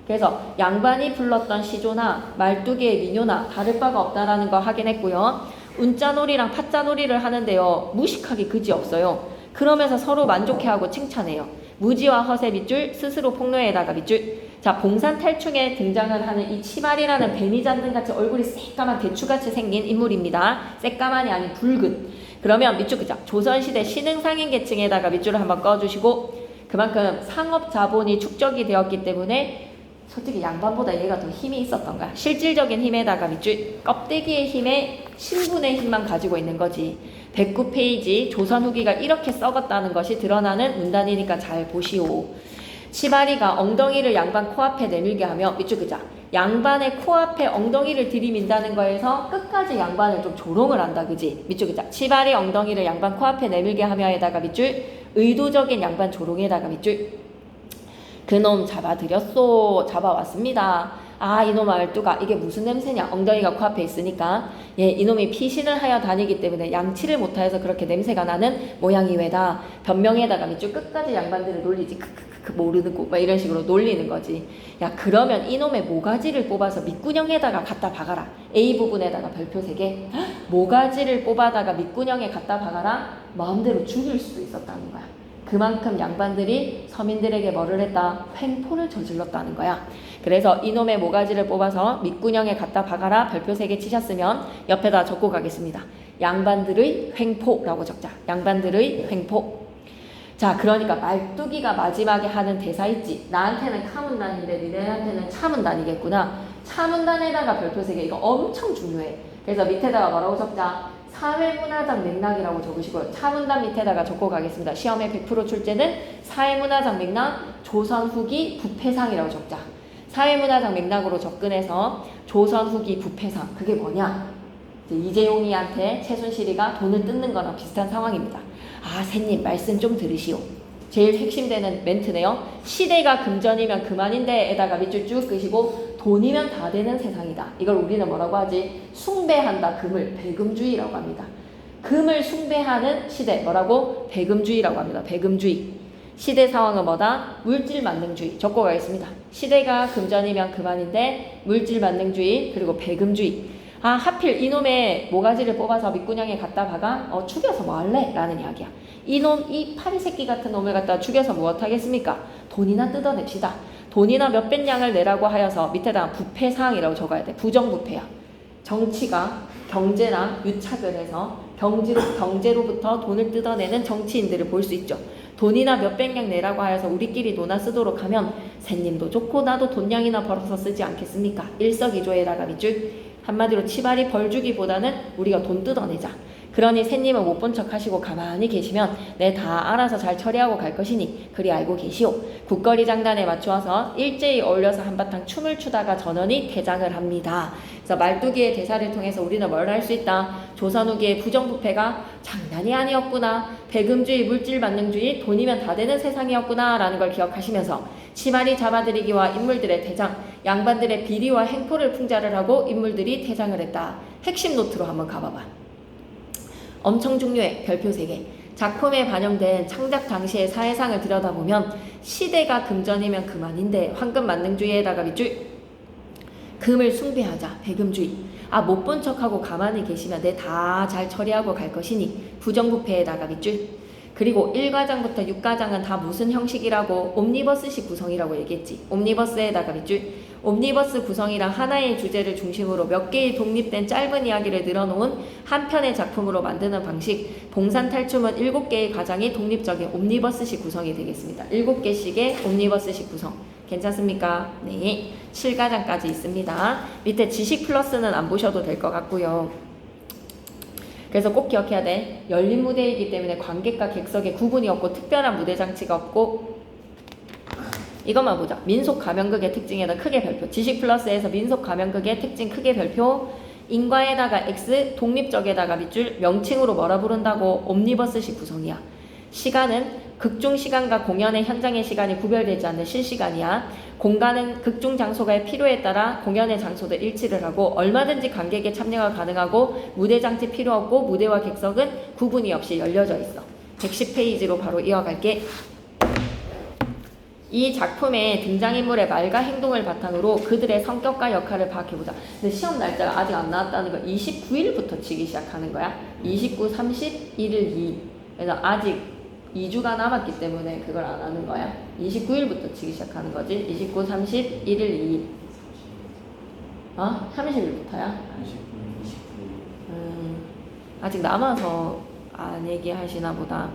그래서 양반이 불렀던 시조나 말뚝이의 민요나 다를 바가 없다라는 거 확인했고요. 운자놀이랑 팥자놀이를 하는데요. 무식하기 그지 없어요. 그러면서 서로 만족해하고 칭찬해요. 무지와 허세 밑줄, 스스로 폭로에다가 밑줄. 자, 봉산탈충에 등장을 하는 이 치말이라는 뱀이잔등같이 얼굴이 새까만 대추같이 생긴 인물입니다. 새까만이 아닌 붉은. 그러면 밑줄 그자. 조선시대 신흥상인 계층에다가 밑줄을 한번 꺼주시고, 그만큼 상업자본이 축적이 되었기 때문에 솔직히 양반보다 얘가 더 힘이 있었던 거야. 실질적인 힘에다가 밑줄, 껍데기의 힘에 신분의 힘만 가지고 있는 거지. 109페이지 조선 후기가 이렇게 썩었다는 것이 드러나는 문단이니까 잘 보시오. 치마리가 엉덩이를 양반 코앞에 내밀게 하며 밑줄 그자. 양반의 코앞에 엉덩이를 들이민다는 거에서 끝까지 양반을 좀 조롱을 한다, 그지? 밑줄 그자. 치마리 엉덩이를 양반 코앞에 내밀게 하며에다가 밑줄, 의도적인 양반 조롱에다가 밑줄. 그놈 잡아들였소. 잡아왔습니다. 아, 이놈 말투가 이게 무슨 냄새냐. 엉덩이가 코앞에 있으니까. 예, 이놈이 피신을 하여 다니기 때문에 양치를 못하여서 그렇게 냄새가 나는 모양이 왜다. 변명에다가 밑줄 끝까지 양반들을 놀리지. 크크크크 모르는 거 막 이런 식으로 놀리는 거지. 야, 그러면 이놈의 모가지를 뽑아서 밑구녕에다가 갖다 박아라. A 부분에다가 별표 3개. 모가지를 뽑아다가 밑구녕에 갖다 박아라. 마음대로 죽일 수도 있었다는 거야. 그만큼 양반들이 서민들에게 뭐를 했다? 횡포를 저질렀다는 거야. 그래서 이놈의 모가지를 뽑아서 밑구녕에 갖다 박아라. 별표 3개 치셨으면 옆에다 적고 가겠습니다. 양반들의 횡포라고 적자. 양반들의 횡포. 자, 그러니까 말뚝이가 마지막에 하는 대사 있지. 나한테는 카문단인데 니네한테는 차문단이겠구나. 차문단에다가 별표 3개. 이거 엄청 중요해. 그래서 밑에다가 뭐라고 적자? 사회문화적 맥락이라고 적으시고요. 차문단 밑에다가 적고 가겠습니다. 시험에 100% 출제는 사회문화적 맥락, 조선 후기 부패상이라고 적자. 사회문화적 맥락으로 접근해서 조선 후기 부패상. 그게 뭐냐? 이재용이한테 최순실이가 돈을 뜯는 거랑 비슷한 상황입니다. 아, 새님 말씀 좀 들으시오. 제일 핵심되는 멘트네요. 시대가 금전이면 그만인데 에다가 밑줄 쭉 끄시고 돈이면 다 되는 세상이다. 이걸 우리는 뭐라고 하지? 숭배한다. 금을 배금주의라고 합니다. 금을 숭배하는 시대 뭐라고? 배금주의라고 합니다. 배금주의. 시대 상황은 뭐다? 물질 만능주의. 적고 가겠습니다. 시대가 금전이면 그만인데 물질 만능주의 그리고 배금주의. 아, 하필 이놈의 모가지를 뽑아서 밑구녕에 갖다 박아? 죽여서 뭐 할래? 라는 이야기야. 이놈, 이 파리새끼 같은 놈을 갖다 죽여서 무엇 하겠습니까? 돈이나 뜯어냅시다. 돈이나 몇백 냥을 내라고 하여서 밑에다가 부패사항이라고 적어야 돼. 부정부패야. 정치가 경제랑 유착을 해서 경제로부터 돈을 뜯어내는 정치인들을 볼 수 있죠. 돈이나 몇백 냥 내라고 하여서 우리끼리 논아 쓰도록 하면 새님도 좋고 나도 돈량이나 벌어서 쓰지 않겠습니까? 일석이조에다가 밑줄. 한마디로 치발이 벌주기보다는 우리가 돈 뜯어내자. 그러니 새님은 못 본 척 하시고 가만히 계시면 내 다 알아서 잘 처리하고 갈 것이니 그리 알고 계시오. 국거리 장단에 맞추어서 일제히 어울려서 한바탕 춤을 추다가 전원이 퇴장을 합니다. 그래서 말뚝이의 대사를 통해서 우리는 뭘 할 수 있다? 조선 후기의 부정부패가 장난이 아니었구나. 배금주의, 물질만능주의, 돈이면 다 되는 세상이었구나 라는 걸 기억하시면서 치마리 잡아들이기와 인물들의 퇴장, 양반들의 비리와 행포를 풍자를 하고 인물들이 퇴장을 했다. 핵심 노트로 한번 가봐봐. 엄청 중요해. 별표 3개. 작품에 반영된 창작 당시의 사회상을 들여다보면 시대가 금전이면 그만인데 황금 만능주의에다가 밑줄 금을 숭배하자. 배금주의. 아, 못 본 척하고 가만히 계시면 내 다 잘 처리하고 갈 것이니 부정부패에다가 밑줄. 그리고 1과장부터 6과장은 다 무슨 형식이라고? 옴니버스식 구성이라고 얘기했지. 옴니버스에다가 밑줄. 옴니버스 구성이랑 하나의 주제를 중심으로 몇 개의 독립된 짧은 이야기를 늘어놓은 한 편의 작품으로 만드는 방식. 봉산탈춤은 7개의 과장이 독립적인 옴니버스식 구성이 되겠습니다. 7개씩의 옴니버스식 구성. 괜찮습니까? 네. 7과장까지 있습니다. 밑에 지식 플러스는 안 보셔도 될 것 같고요. 그래서 꼭 기억해야 돼. 열린 무대이기 때문에 관객과 객석에 구분이 없고 특별한 무대 장치가 없고 이것만 보자. 민속 가면극의 특징에다 크게 별표. 지식 플러스에서 민속 가면극의 특징 크게 별표. 인과에다가 X, 독립적에다가 밑줄. 명칭으로 뭐라 부른다고? 옴니버스식 구성이야. 시간은 극중 시간과 공연의 현장의 시간이 구별되지 않는 실시간이야. 공간은 극중 장소가의 필요에 따라 공연의 장소들 일치를 하고 얼마든지 관객의 참여가 가능하고 무대 장치 필요 없고 무대와 객석은 구분이 없이 열려져 있어. 110페이지로 바로 이어갈게. 이 작품의 등장인물의 말과 행동을 바탕으로 그들의 성격과 역할을 파악해보자. 근데 시험 날짜가 아직 안 나왔다는 거 29일부터 치기 시작하는 거야. 29, 30, 1일, 2. 그래서 아직 2주가 남았기 때문에 그걸 안 하는 거야. 29일부터 치기 시작하는 거지. 29, 30, 1일, 2일. 30일부터야? 29일. 아직 남아서 안 얘기하시나 보다.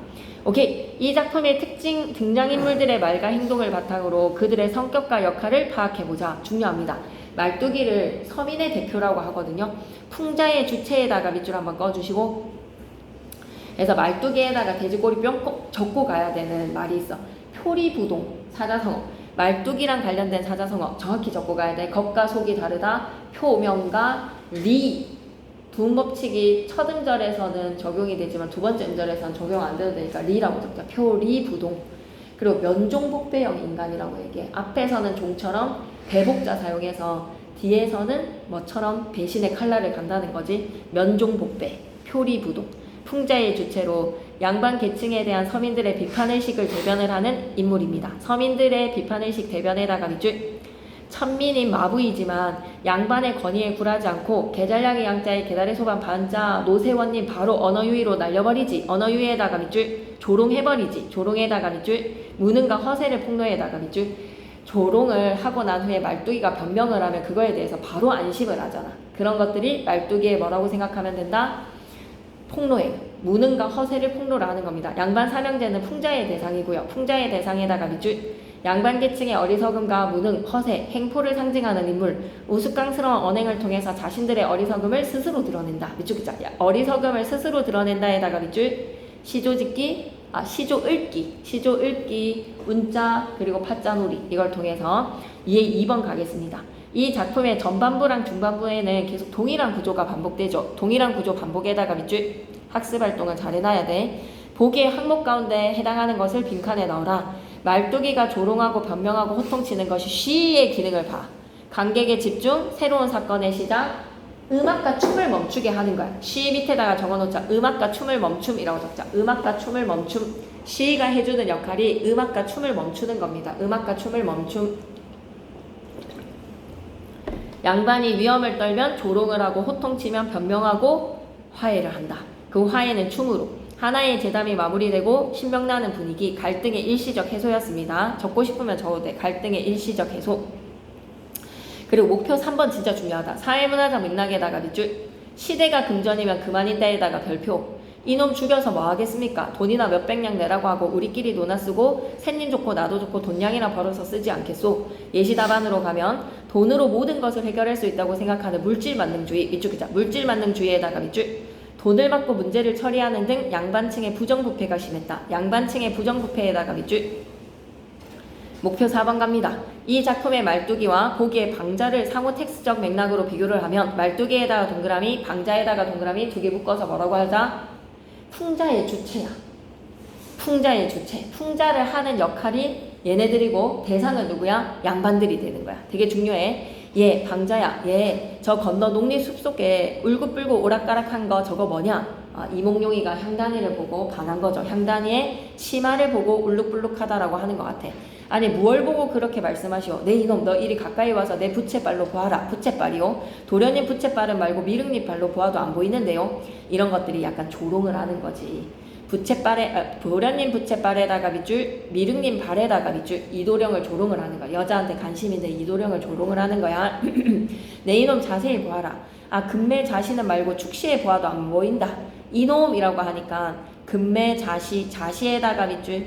오케이. 이 작품의 특징, 등장인물들의 말과 행동을 바탕으로 그들의 성격과 역할을 파악해보자. 중요합니다. 말뚝이를 서민의 대표라고 하거든요. 풍자의 주체에다가 밑줄 한번 꺼주시고, 그래서 말뚝이에다가 돼지꼬리 뿅 꼭 적고 가야 되는 말이 있어. 표리부동, 사자성어. 말뚝이랑 관련된 사자성어 정확히 적고 가야 돼. 겉과 속이 다르다. 표명과 리. 두 법칙이 첫 음절에서는 적용이 되지만 두 번째 음절에서는 적용 안 돼도 되니까 리라고 적자. 표리부동. 그리고 면종복배형 인간이라고 얘기해. 앞에서는 종처럼 대복자 사용해서 뒤에서는 뭐처럼 배신의 칼날을 간다는 거지. 면종복배, 표리부동. 풍자의 주체로 양반 계층에 대한 서민들의 비판의식을 대변을 하는 인물입니다. 서민들의 비판의식 대변에다가 밑줄. 천민인 마부이지만 양반의 권위에 굴하지 않고 계잘량의 양자에 계달의 소반 반자 노세원님 바로 언어유의로 날려버리지. 언어유의에다가 밑줄. 조롱해버리지. 조롱에다가 밑줄. 무능과 허세를 폭로에다가 밑줄. 조롱을 하고 난 후에 말뚝이가 변명을 하면 그거에 대해서 바로 안심을 하잖아. 그런 것들이 말뚝이에 뭐라고 생각하면 된다? 폭로예요. 무능과 허세를 폭로를 하는 겁니다. 양반 삼형제는 풍자의 대상이고요. 풍자의 대상에다가 밑줄. 양반 계층의 어리석음과 무능, 허세, 행포를 상징하는 인물. 우스꽝스러운 언행을 통해서 자신들의 어리석음을 스스로 드러낸다. 밑줄 긋자. 어리석음을 스스로 드러낸다에다가 밑줄. 시조짓기, 시조읽기, 운자, 그리고 파자놀이. 이걸 통해서 이에 2번 가겠습니다. 이 작품의 전반부랑 중반부에는 계속 동일한 구조가 반복되죠. 동일한 구조 반복에다가 밑줄. 학습활동을 잘 해놔야 돼. 보기의 항목 가운데 해당하는 것을 빈칸에 넣어라. 말뚝이가 조롱하고 변명하고 호통치는 것이 시의 기능을 봐. 관객의 집중, 새로운 사건의 시작, 음악과 춤을 멈추게 하는 거야. 시 밑에다가 적어놓자. 음악과 춤을 멈춤이라고 적자. 음악과 춤을 멈춤. 시가 해주는 역할이 음악과 춤을 멈추는 겁니다. 음악과 춤을 멈춤. 양반이 위험을 떨면 조롱을 하고 호통치면 변명하고 화해를 한다. 그 화해는 춤으로. 하나의 재담이 마무리되고 신명나는 분위기, 갈등의 일시적 해소였습니다. 적고 싶으면 적어도 돼. 갈등의 일시적 해소. 그리고 목표 3번 진짜 중요하다. 사회문화적 맥락에다가 밑줄. 시대가 금전이면 그만인다에다가 별표. 이놈 죽여서 뭐 하겠습니까? 돈이나 몇백냥 내라고 하고 우리끼리 논아 쓰고 샌님 좋고 나도 좋고 돈량이나 벌어서 쓰지 않겠소. 예시 답안으로 가면 돈으로 모든 것을 해결할 수 있다고 생각하는 물질만능주의. 밑줄 긋자. 물질만능주의에다가 밑줄. 돈을 받고 문제를 처리하는 등 양반층의 부정부패가 심했다. 양반층의 부정부패에다가 밑줄. 목표 4번 갑니다. 이 작품의 말뚝이와 보기의 방자를 상호 텍스적 맥락으로 비교를 하면 말뚝이에다가 동그라미, 방자에다가 동그라미 두 개 묶어서 뭐라고 하자? 풍자의 주체야. 풍자의 주체. 풍자를 하는 역할이 얘네들이고 대상은 누구야? 양반들이 되는 거야. 되게 중요해. 얘 방자야. 얘 저 건너 농리 숲속에 울긋불긋 오락가락한 거 저거 뭐냐? 이몽룡이가 향단이를 보고 반한 거죠. 향단이의 치마를 보고 울룩불룩하다라고 하는 것 같아. 아니 무얼 보고 그렇게 말씀하시오. 내 이놈 너 이리 가까이 와서 내 부채발로 보아라. 부채발이요. 도련님 부채발은 말고 미륵님 발로 보아도 안 보이는데요. 이런 것들이 약간 조롱을 하는 거지. 도련님 부채발에다가 밑줄, 미륵님 발에다가 밑줄. 이도령을 조롱을 하는 거야. 여자한테 관심인데 이도령을 조롱을 하는 거야. 내 이놈 자세히 보아라. 금매 자시는 말고 축시에 보아도 안 보인다. 이놈이라고 하니까 금매 자시에다가 밑줄,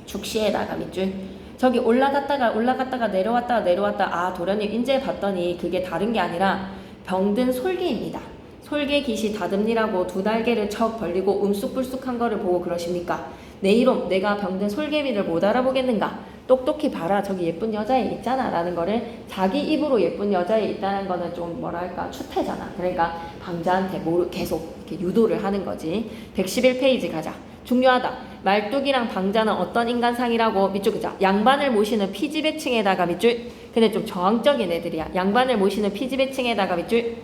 축시에다가 밑줄. 저기 올라갔다가 내려왔다. 도련님 인제 봤더니 그게 다른 게 아니라 병든 솔개입니다. 솔개 깃이 다듬니라고 두 날개를 척 벌리고 움쑥불쑥한 거를 보고 그러십니까? 내 이놈 내가 병든 솔개미를 못 알아보겠는가? 똑똑히 봐라. 저기 예쁜 여자애 있잖아 라는 거를 자기 입으로 예쁜 여자애 있다는 거는 좀 뭐랄까 추태잖아. 그러니까 방자한테 계속 이렇게 유도를 하는 거지. 111페이지 가자. 중요하다. 말뚝이랑 방자는 어떤 인간상이라고? 밑줄 긋자. 양반을 모시는 피지배층에다가 밑줄. 근데 좀 저항적인 애들이야. 양반을 모시는 피지배층에다가 밑줄.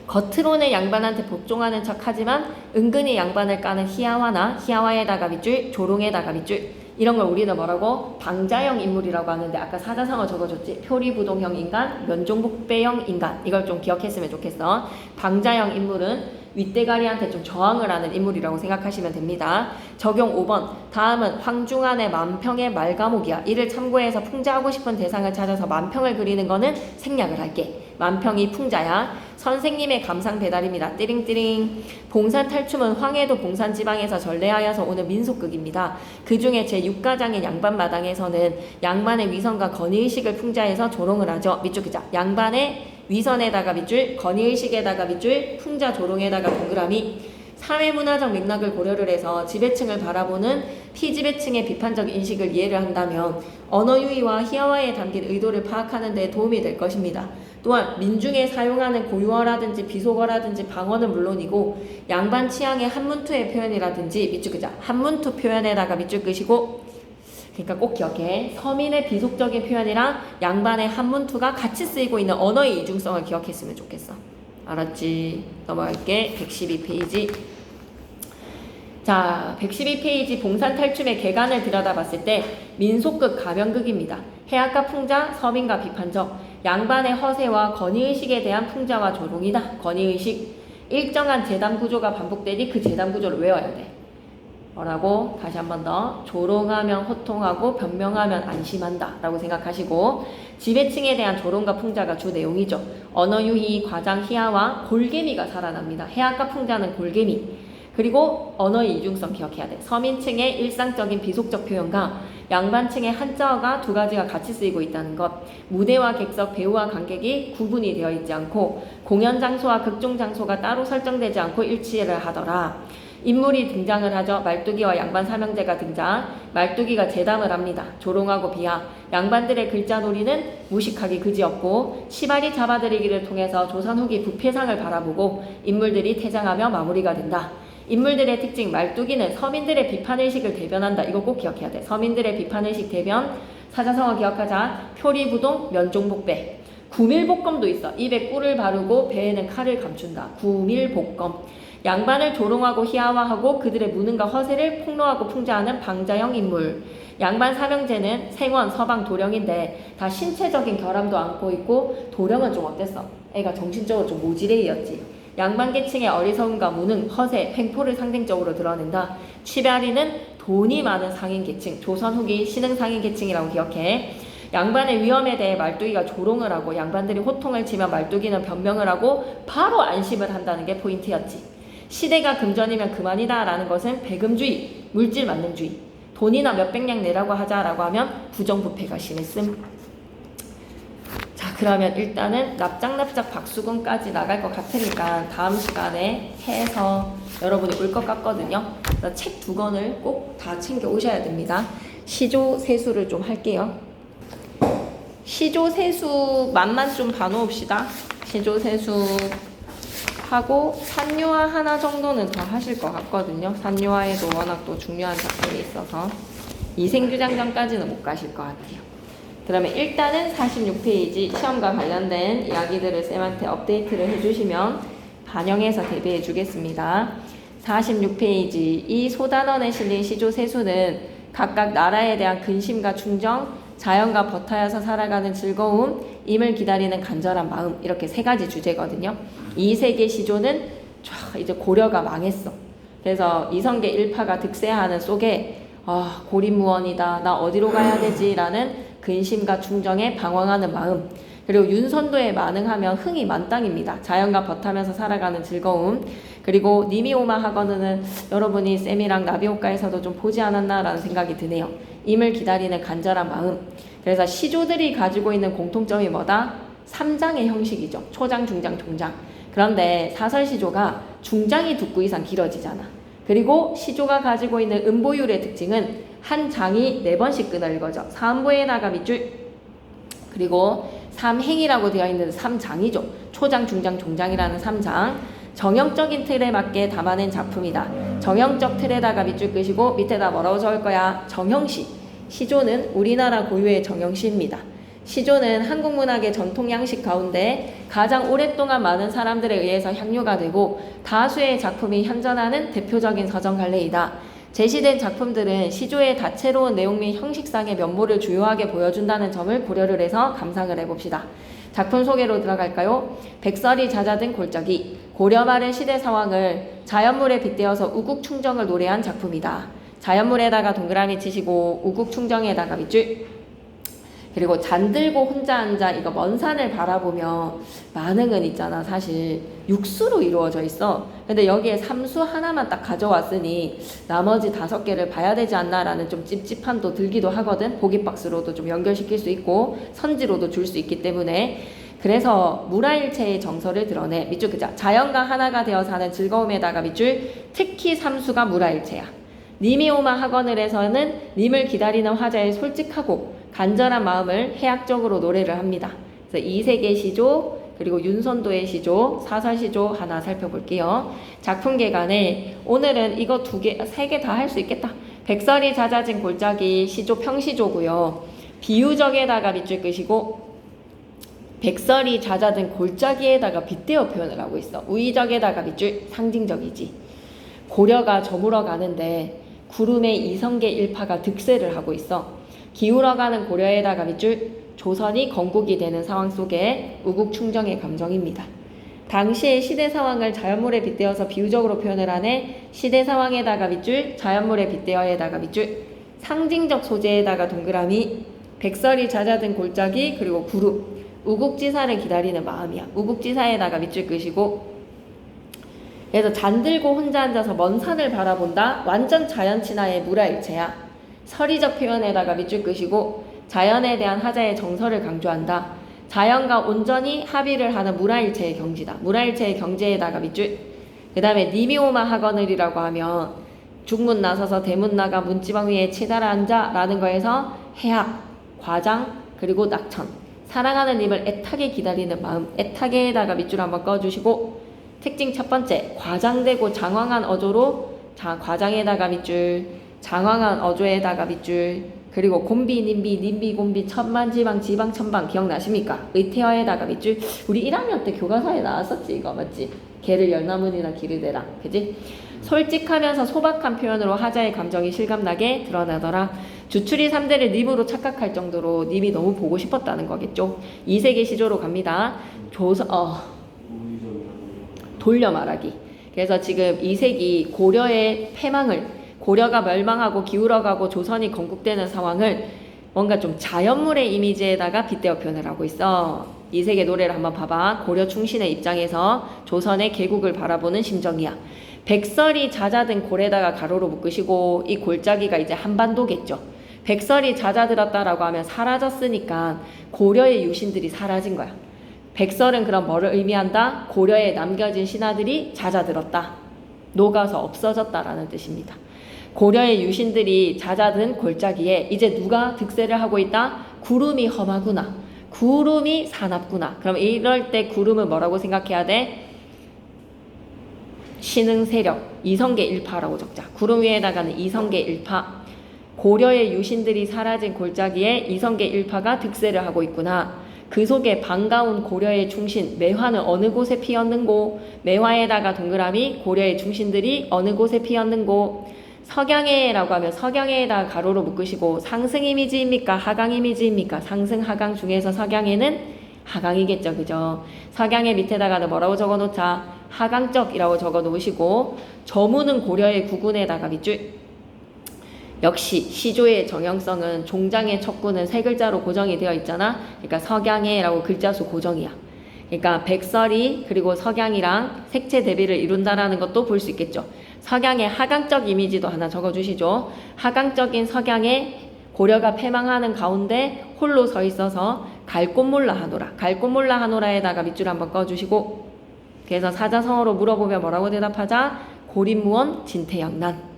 겉으로는 양반한테 복종하는 척하지만 은근히 양반을 까는 희야화에다가 밑줄, 조롱에다가 밑줄. 이런 걸 우리는 뭐라고? 방자형 인물이라고 하는데 아까 사자성어 적어줬지. 표리부동형 인간, 면종복배형 인간. 이걸 좀 기억했으면 좋겠어. 방자형 인물은 윗대가리한테 좀 저항을 하는 인물이라고 생각하시면 됩니다. 적용 5번. 다음은 황중한의 만평의 말과목이야. 이를 참고해서 풍자하고 싶은 대상을 찾아서 만평을 그리는 거는 생략을 할게. 만평이 풍자야. 선생님의 감상 배달입니다. 띠링띠링. 봉산 탈춤은 황해도 봉산 지방에서 전래하여서 오는 민속극입니다. 그 중에 제6가장인 양반마당에서는 양반의 위선과 건의의식을 풍자해서 조롱을 하죠. 밑줄 그자. 양반의 위선에다가 밑줄, 건의의식에다가 밑줄, 풍자 조롱에다가 동그라미. 사회문화적 맥락을 고려를 해서 지배층을 바라보는 피지배층의 비판적 인식을 이해를 한다면 언어유희와 희화화에 담긴 의도를 파악하는 데 도움이 될 것입니다. 또한 민중에 사용하는 고유어라든지 비속어라든지 방언은 물론이고 양반 취향의 한문투의 표현이라든지 밑줄 그자 한문투 표현에다가 밑줄 끄시고 그러니까 꼭 기억해. 서민의 비속적인 표현이랑 양반의 한문투가 같이 쓰이고 있는 언어의 이중성을 기억했으면 좋겠어. 알았지? 넘어갈게. 112페이지. 자, 112페이지 봉산탈춤의 개간을 들여다봤을 때 민속극 가변극입니다. 해악과 풍자, 서민과 비판적, 양반의 허세와 건의의식에 대한 풍자와 조롱이다. 건의의식. 일정한 재단 구조가 반복되니 그 재단 구조를 외워야 돼. 뭐라고? 다시 한 번 더. 조롱하면 호통하고 변명하면 안심한다 라고 생각하시고 지배층에 대한 조롱과 풍자가 주 내용이죠. 언어유희, 과장, 희화와 골개미가 살아납니다. 해악과 풍자는 골개미. 그리고 언어의 이중성 기억해야 돼. 서민층의 일상적인 비속적 표현과 양반층의 한자어가 두 가지가 같이 쓰이고 있다는 것. 무대와 객석, 배우와 관객이 구분이 되어 있지 않고 공연 장소와 극중 장소가 따로 설정되지 않고 일치를 하더라. 인물이 등장을 하죠. 말뚝이와 양반 삼형제가 등장. 말뚝이가 재담을 합니다. 조롱하고 비하. 양반들의 글자놀이는 무식하기 그지없고 시발이 잡아들이기를 통해서 조선 후기 부패상을 바라보고 인물들이 퇴장하며 마무리가 된다. 인물들의 특징. 말뚝이는 서민들의 비판의식을 대변한다. 이거 꼭 기억해야 돼. 서민들의 비판의식 대변. 사자성어 기억하자. 표리부동, 면종복배. 구밀복검도 있어. 입에 꿀을 바르고 배에는 칼을 감춘다. 구밀복검. 양반을 조롱하고 희화화하고 그들의 무능과 허세를 폭로하고 풍자하는 방자형 인물. 양반 삼형제는 생원, 서방, 도령인데 다 신체적인 결함도 안고 있고 도령은 좀 어땠어? 애가 정신적으로 좀 모지레이였지. 양반 계층의 어리석음과 무능, 허세, 횡포를 상징적으로 드러낸다. 취별이는 돈이 많은 상인 계층, 조선 후기 신흥 상인 계층이라고 기억해. 양반의 위험에 대해 말뚝이가 조롱을 하고 양반들이 호통을 치면 말뚝이는 변명을 하고 바로 안심을 한다는 게 포인트였지. 시대가 금전이면 그만이다 라는 것은 배금주의, 물질 만능주의. 돈이나 몇백냥 내라고 하자라고 하면 부정부패가 심했음. 자, 그러면 일단은 납작납작 박수근까지 나갈 것 같으니까 다음 시간에 해서 여러분이 올 것 같거든요. 책 2권을 꼭 다 챙겨 오셔야 됩니다. 시조세수를 좀 할게요. 시조세수 맛만 좀 봐놓읍시다. 시조세수 하고 산유화 하나 정도는 더 하실 것 같거든요. 산유화에도 워낙 또 중요한 작품이 있어서 이생주장전까지는 못 가실 것 같아요. 그러면 일단은 46페이지 시험과 관련된 이야기들을 쌤한테 업데이트를 해주시면 반영해서 대비해 주겠습니다. 46페이지 이 소단원에 실린 시조세수는 각각 나라에 대한 근심과 충정, 자연과 버타여서 살아가는 즐거움, 임을 기다리는 간절한 마음, 이렇게 3가지 주제거든요. 이 3개 시조는 이제 고려가 망했어. 그래서 이성계 일파가 득세하는 속에 고립무원이다, 나 어디로 가야 되지? 라는 근심과 충정에 방황하는 마음, 그리고 윤선도에 만응하면 흥이 만땅입니다. 자연과 버타면서 살아가는 즐거움, 그리고 니미오마 학원은 여러분이 쌤이랑 나비효과에서도 좀 보지 않았나 라는 생각이 드네요. 임을 기다리는 간절한 마음. 그래서 시조들이 가지고 있는 공통점이 뭐다? 3장의 형식이죠. 초장, 중장, 종장. 그런데 사설시조가 중장이 두 구 이상 길어지잖아. 그리고 시조가 가지고 있는 음보율의 특징은 한 장이 4번씩 끊어읽어져. 3부에다가 밑줄, 그리고 3행이라고 되어 있는 3장이죠. 초장, 중장, 종장이라는 3장. 정형적인 틀에 맞게 담아낸 작품이다. 정형적 틀에다가 밑줄 끄시고 밑에다 뭐라고 적을 거야? 정형시. 시조는 우리나라 고유의 정형시입니다. 시조는 한국 문학의 전통 양식 가운데 가장 오랫동안 많은 사람들에 의해서 향유가 되고 다수의 작품이 현존하는 대표적인 서정 갈래이다. 제시된 작품들은 시조의 다채로운 내용 및 형식상의 면모를 주요하게 보여준다는 점을 고려를 해서 감상을 해봅시다. 작품 소개로 들어갈까요? 백설이 잦아든 골짜기, 고려 말의 시대 상황을 자연물에 빗대어서 우국충정을 노래한 작품이다. 자연물에다가 동그라미 치시고 우국충정에다가 밑줄. 그리고 잔들고 혼자 앉아 이거 먼 산을 바라보며 만흥은 있잖아. 사실 육수로 이루어져 있어. 근데 여기에 삼수 하나만 딱 가져왔으니 나머지 5개를 봐야 되지 않나라는 좀 찝찝함도 들기도 하거든. 보기박스로도 좀 연결시킬 수 있고 선지로도 줄 수 있기 때문에 그래서 무라일체의 정서를 드러내. 밑줄 그자. 자연과 하나가 되어 사는 즐거움에다가 밑줄. 특히 삼수가 무라일체야. 님이 오마 학원을에서는 님을 기다리는 화자의 솔직하고 간절한 마음을 해학적으로 노래를 합니다. 그래서 이세계 시조 그리고 윤선도의 시조, 사설시조 하나 살펴볼게요. 작품 개간에 오늘은 이거 3개 다 할 수 있겠다. 백설이 잦아진 골짜기 시조 평시조고요. 비유적에다가 밑줄 끄시고 백설이 잦아든 골짜기에다가 빗대어 표현을 하고 있어. 우의적에다가 밑줄 상징적이지. 고려가 저물어 가는데 구름의 이성계 일파가 득세를 하고 있어. 기울어가는 고려에다가 밑줄 조선이 건국이 되는 상황 속에 우국충정의 감정입니다. 당시의 시대 상황을 자연물에 빗대어서 비유적으로 표현을 하네. 시대 상황에다가 밑줄 자연물에 빗대어에다가 밑줄 상징적 소재에다가 동그라미 백설이 잦아든 골짜기 그리고 구름 우국지사를 기다리는 마음이야. 우국지사에다가 밑줄 끄시고 그래서 잔들고 혼자 앉아서 먼 산을 바라본다. 완전 자연친화의 무라일체야. 서리적 표현에다가 밑줄 끄시고 자연에 대한 하자의 정서를 강조한다. 자연과 온전히 합의를 하는 무라일체의 경지다. 무라일체의 경지에다가 밑줄. 그 다음에 니미오마 학원을이라고 하면 중문 나서서 대문 나가 문지방 위에 치달아 앉아 라는 거에서 해학, 과장, 그리고 낙천. 사랑하는 님을 애타게 기다리는 마음. 애타게에다가 밑줄 한번 꺼주시고 특징 첫 번째, 과장되고 장황한 어조로 과장에다가 밑줄, 장황한 어조에다가 밑줄, 그리고 곰비, 님비, 님비, 곰비, 천만지방, 지방, 천방 기억나십니까? 의태어에다가 밑줄. 우리 1학년 때 교과서에 나왔었지 이거 맞지? 개를 열나문이나 기를 대라. 그지? 솔직하면서 소박한 표현으로 하자의 감정이 실감나게 드러나더라. 주출이 3대를 님으로 착각할 정도로 님이 너무 보고 싶었다는 거겠죠. 이세계 시조로 갑니다. 돌려 말하기. 그래서 지금 이색이 고려의 패망을, 고려가 멸망하고 기울어가고 조선이 건국되는 상황을 뭔가 좀 자연물의 이미지에다가 빗대어 표현을 하고 있어. 이색의 노래를 한번 봐봐. 고려 충신의 입장에서 조선의 개국을 바라보는 심정이야. 백설이 잦아든 골에다가 가로로 묶으시고 이 골짜기가 이제 한반도겠죠. 백설이 잦아들었다라고 하면 사라졌으니까 고려의 유신들이 사라진 거야. 백설은 그럼 뭐를 의미한다? 고려에 남겨진 신하들이 잦아들었다. 녹아서 없어졌다라는 뜻입니다. 고려의 유신들이 잦아든 골짜기에 이제 누가 득세를 하고 있다? 구름이 험하구나. 구름이 사납구나. 그럼 이럴 때 구름은 뭐라고 생각해야 돼? 신흥 세력, 이성계 일파라고 적자. 구름 위에다가는 이성계 일파. 고려의 유신들이 사라진 골짜기에 이성계 일파가 득세를 하고 있구나. 그 속에 반가운 고려의 충신, 매화는 어느 곳에 피었는고, 매화에다가 동그라미 고려의 충신들이 어느 곳에 피었는고, 석양해라고 하면 석양해에다가 가로로 묶으시고 상승 이미지입니까? 하강 이미지입니까? 상승, 하강 중에서 석양해는 하강이겠죠. 그죠? 석양해 밑에다가는 뭐라고 적어놓자? 하강적이라고 적어놓으시고 저무는 고려의 구군에다가 밑줄. 역시 시조의 정형성은 종장의 척구는 3글자로 고정이 되어 있잖아. 그러니까 석양해라고 글자수 고정이야. 그러니까 백설이 그리고 석양이랑 색채 대비를 이룬다라는 것도 볼 수 있겠죠. 석양의 하강적 이미지도 하나 적어주시죠. 하강적인 석양에 고려가 패망하는 가운데 홀로 서 있어서 갈꽃몰라 하노라. 갈꽃몰라 하노라에다가 밑줄 한번 꺼주시고 그래서 사자성어로 물어보면 뭐라고 대답하자? 고립무원 진태양난.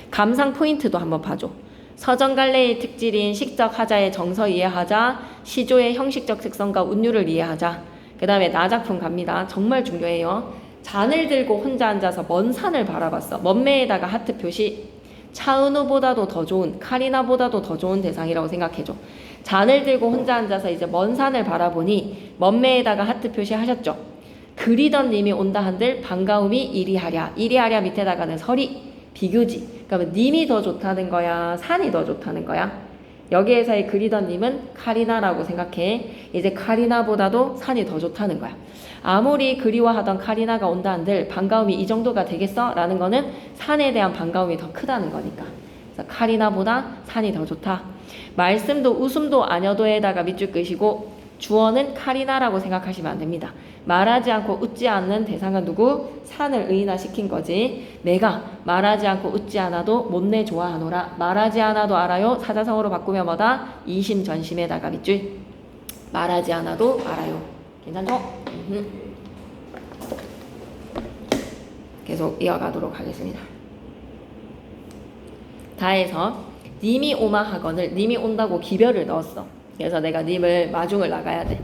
감상 포인트도 한번 봐줘. 서정갈래의 특질인 식적 하자의 정서 이해하자. 시조의 형식적 특성과 운율을 이해하자. 그 다음에 나작품 갑니다. 정말 중요해요. 잔을 들고 혼자 앉아서 먼 산을 바라봤어. 먼매에다가 하트 표시. 차은우보다도 더 좋은, 카리나보다도 더 좋은 대상이라고 생각해줘. 잔을 들고 혼자 앉아서 이제 먼 산을 바라보니 먼매에다가 하트 표시 하셨죠. 그리던 님이 온다 한들 반가움이 이리하랴. 이리하랴 밑에다가는 서리. 비교지. 그러면 님이 더 좋다는 거야? 산이 더 좋다는 거야? 여기에서의 그리던 님은 카리나라고 생각해. 이제 카리나보다도 산이 더 좋다는 거야. 아무리 그리워하던 카리나가 온다 한들 반가움이 이 정도가 되겠어? 라는 거는 산에 대한 반가움이 더 크다는 거니까. 그래서 카리나보다 산이 더 좋다. 말씀도 웃음도 아녀도에다가 밑줄 끄시고 주어는 카리나라고 생각하시면 안 됩니다. 말하지 않고 웃지 않는 대상은 누구? 산을 의인화시킨 거지. 내가 말하지 않고 웃지 않아도 못내 좋아하노라. 말하지 않아도 알아요. 사자성어로 바꾸면 뭐다? 이심전심에다가 밑줄. 말하지 않아도 알아요. 괜찮죠? 계속 이어가도록 하겠습니다. 다해서 님이 오마 하건을 님이 온다고 기별을 넣었어. 그래서 내가 님을 마중을 나가야 돼.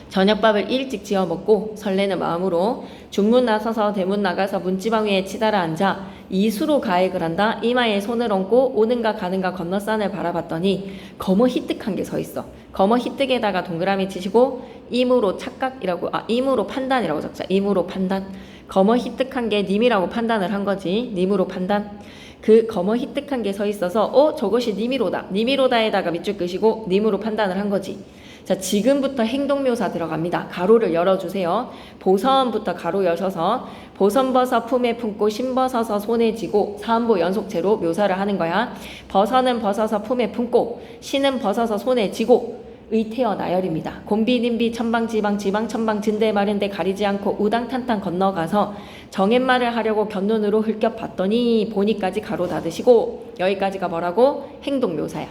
저녁밥을 일찍 지어 먹고 설레는 마음으로 중문 나서서 대문 나가서 문지방 위에 치달아 앉아 이수로 가액을 한다. 이마에 손을 얹고 오는가 가는가 건너산을 바라봤더니 거머 희뜩한 게 서 있어. 거머 희뜩에다가 동그라미 치시고 임으로 착각이라고 임으로 판단이라고 적자. 임으로 판단. 거머 희뜩한 게 님이라고 판단을 한 거지. 님으로 판단. 그 거머 희뜩한 게 서 있어서 저것이 님이로다. 님이로다에다가 밑줄 끄시고 님으로 판단을 한 거지. 자, 지금부터 행동묘사 들어갑니다. 가로를 열어주세요. 보선부터 가로 여셔서 보선버섯 품에 품고 신버서서 손에 쥐고 사음보 연속체로 묘사를 하는 거야. 버선은 벗어서 품에 품고 신은 벗어서 손에 쥐고 의태어 나열입니다. 곤비 님비 천방 지방 지방 천방 진대 마른데 가리지 않고 우당탄탄 건너가서 정옛말을 하려고 곁눈으로 흘겨 봤더니 보니까지 가로 닫으시고 여기까지가 뭐라고? 행동묘사야.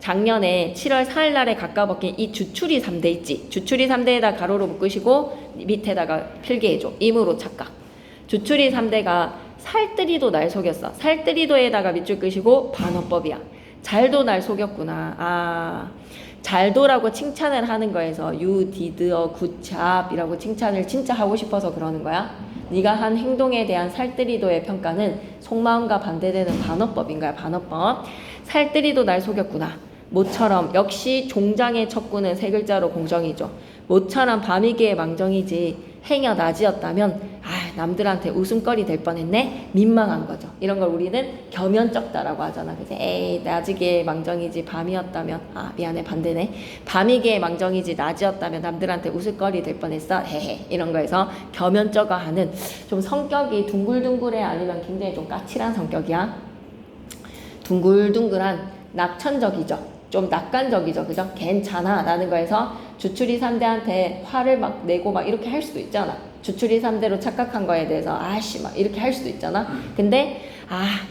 작년에 7월 4일 날에 가까웠긴 이 주추리 3대 있지. 주추리 3대에다 가로로 묶으시고 밑에다가 필기해줘. 임으로 착각. 주추리 3대가 살뜨리도 날 속였어. 살뜨리도에다가 밑줄 끄시고 반어법이야. 잘도 날 속였구나. 잘도라고 칭찬을 하는 거에서 you did a good job이라고 칭찬을 진짜 하고 싶어서 그러는 거야. 네가 한 행동에 대한 살뜨리도의 평가는 속마음과 반대되는 반어법인 거야. 반어법. 살뜨리도 날 속였구나. 모처럼 역시 종장의 척구는 세 글자로 공정이죠. 모처럼 밤이기에 망정이지 행여 낮이었다면 남들한테 웃음거리 될 뻔했네. 민망한 거죠. 이런 걸 우리는 겸연쩍다라고 하잖아. 그래서 에이 낮이기에 망정이지 밤이었다면 미안해 반대네. 밤이기에 망정이지 낮이었다면 남들한테 웃을거리 될 뻔했어. 헤헤. 이런 거에서 겸연쩍어 하는 좀 성격이 둥글둥글해 아니면 굉장히 좀 까칠한 성격이야. 둥글둥글한 낙천적이죠. 좀 낙관적이죠. 그죠? 괜찮아 라는 거에서 주추리 3대한테 화를 막 내고 막 이렇게 할 수도 있잖아. 주추리 3대로 착각한 거에 대해서 아씨 막 이렇게 할 수도 있잖아. 근데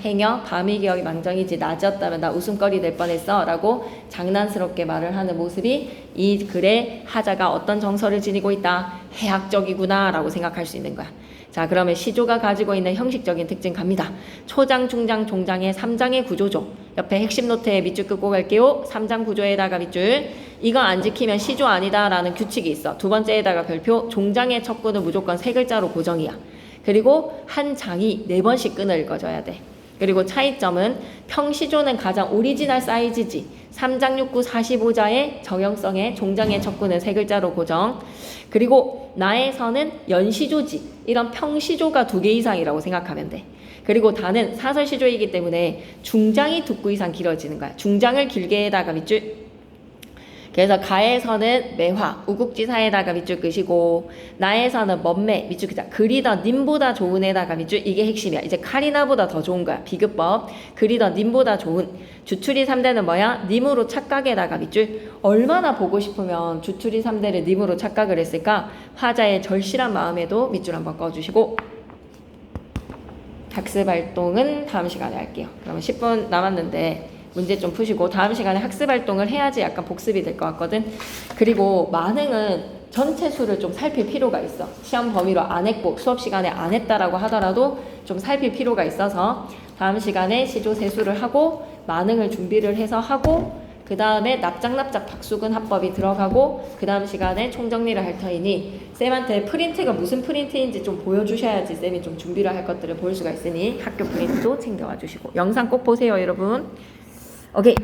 행여 밤이 기억이 망정이지 낮이었다면 나 웃음거리 될 뻔했어 라고 장난스럽게 말을 하는 모습이 이 글의 하자가 어떤 정서를 지니고 있다. 해학적이구나 라고 생각할 수 있는 거야. 자, 그러면 시조가 가지고 있는 형식적인 특징 갑니다. 초장, 중장, 종장의 3장의 구조죠. 옆에 핵심 노트에 밑줄 끄고 갈게요. 3장 구조에다가 밑줄. 이거 안 지키면 시조 아니다 라는 규칙이 있어. 두 번째에다가 별표. 종장의 척구는 무조건 세 글자로 고정이야. 그리고 한 장이 4번씩 끈을 읽어줘야 돼. 그리고 차이점은 평시조는 가장 오리지널 사이즈지. 3장 6구 45자의 정형성의 종장의 척구는 세 글자로 고정. 그리고 나에서는 연시조지. 이런 평시조가 2개 이상이라고 생각하면 돼. 그리고 다는 사설시조이기 때문에 중장이 2구 이상 길어지는 거야. 중장을 길게 해다가 밑줄. 그래서 가에서는 매화, 우국지사에다가 밑줄 끄시고 나에서는 먼매, 밑줄 그자. 그리던 님보다 좋은 에다가 밑줄. 이게 핵심이야. 이제 카리나보다 더 좋은 거야. 비교법. 그리던 님보다 좋은. 주추리 3대는 뭐야? 님으로 착각에다가 밑줄. 얼마나 보고 싶으면 주추리 3대를 님으로 착각을 했을까? 화자의 절실한 마음에도 밑줄 한번 꺼주시고 학습활동은 다음 시간에 할게요. 그러면 10분 남았는데 문제 좀 푸시고 다음 시간에 학습활동을 해야지 약간 복습이 될 것 같거든. 그리고 만행은 전체 수를 좀 살필 필요가 있어. 시험 범위로 안 했고 수업 시간에 안 했다라고 하더라도 좀 살필 필요가 있어서 다음 시간에 시조 세수를 하고 만행을 준비를 해서 하고 그 다음에 납작납작 박수근 합법이 들어가고 그 다음 시간에 총정리를 할 터이니 쌤한테 프린트가 무슨 프린트인지 좀 보여주셔야지 쌤이 좀 준비를 할 것들을 볼 수가 있으니 학교 프린트도 챙겨와 주시고 영상 꼭 보세요 여러분. 오케이.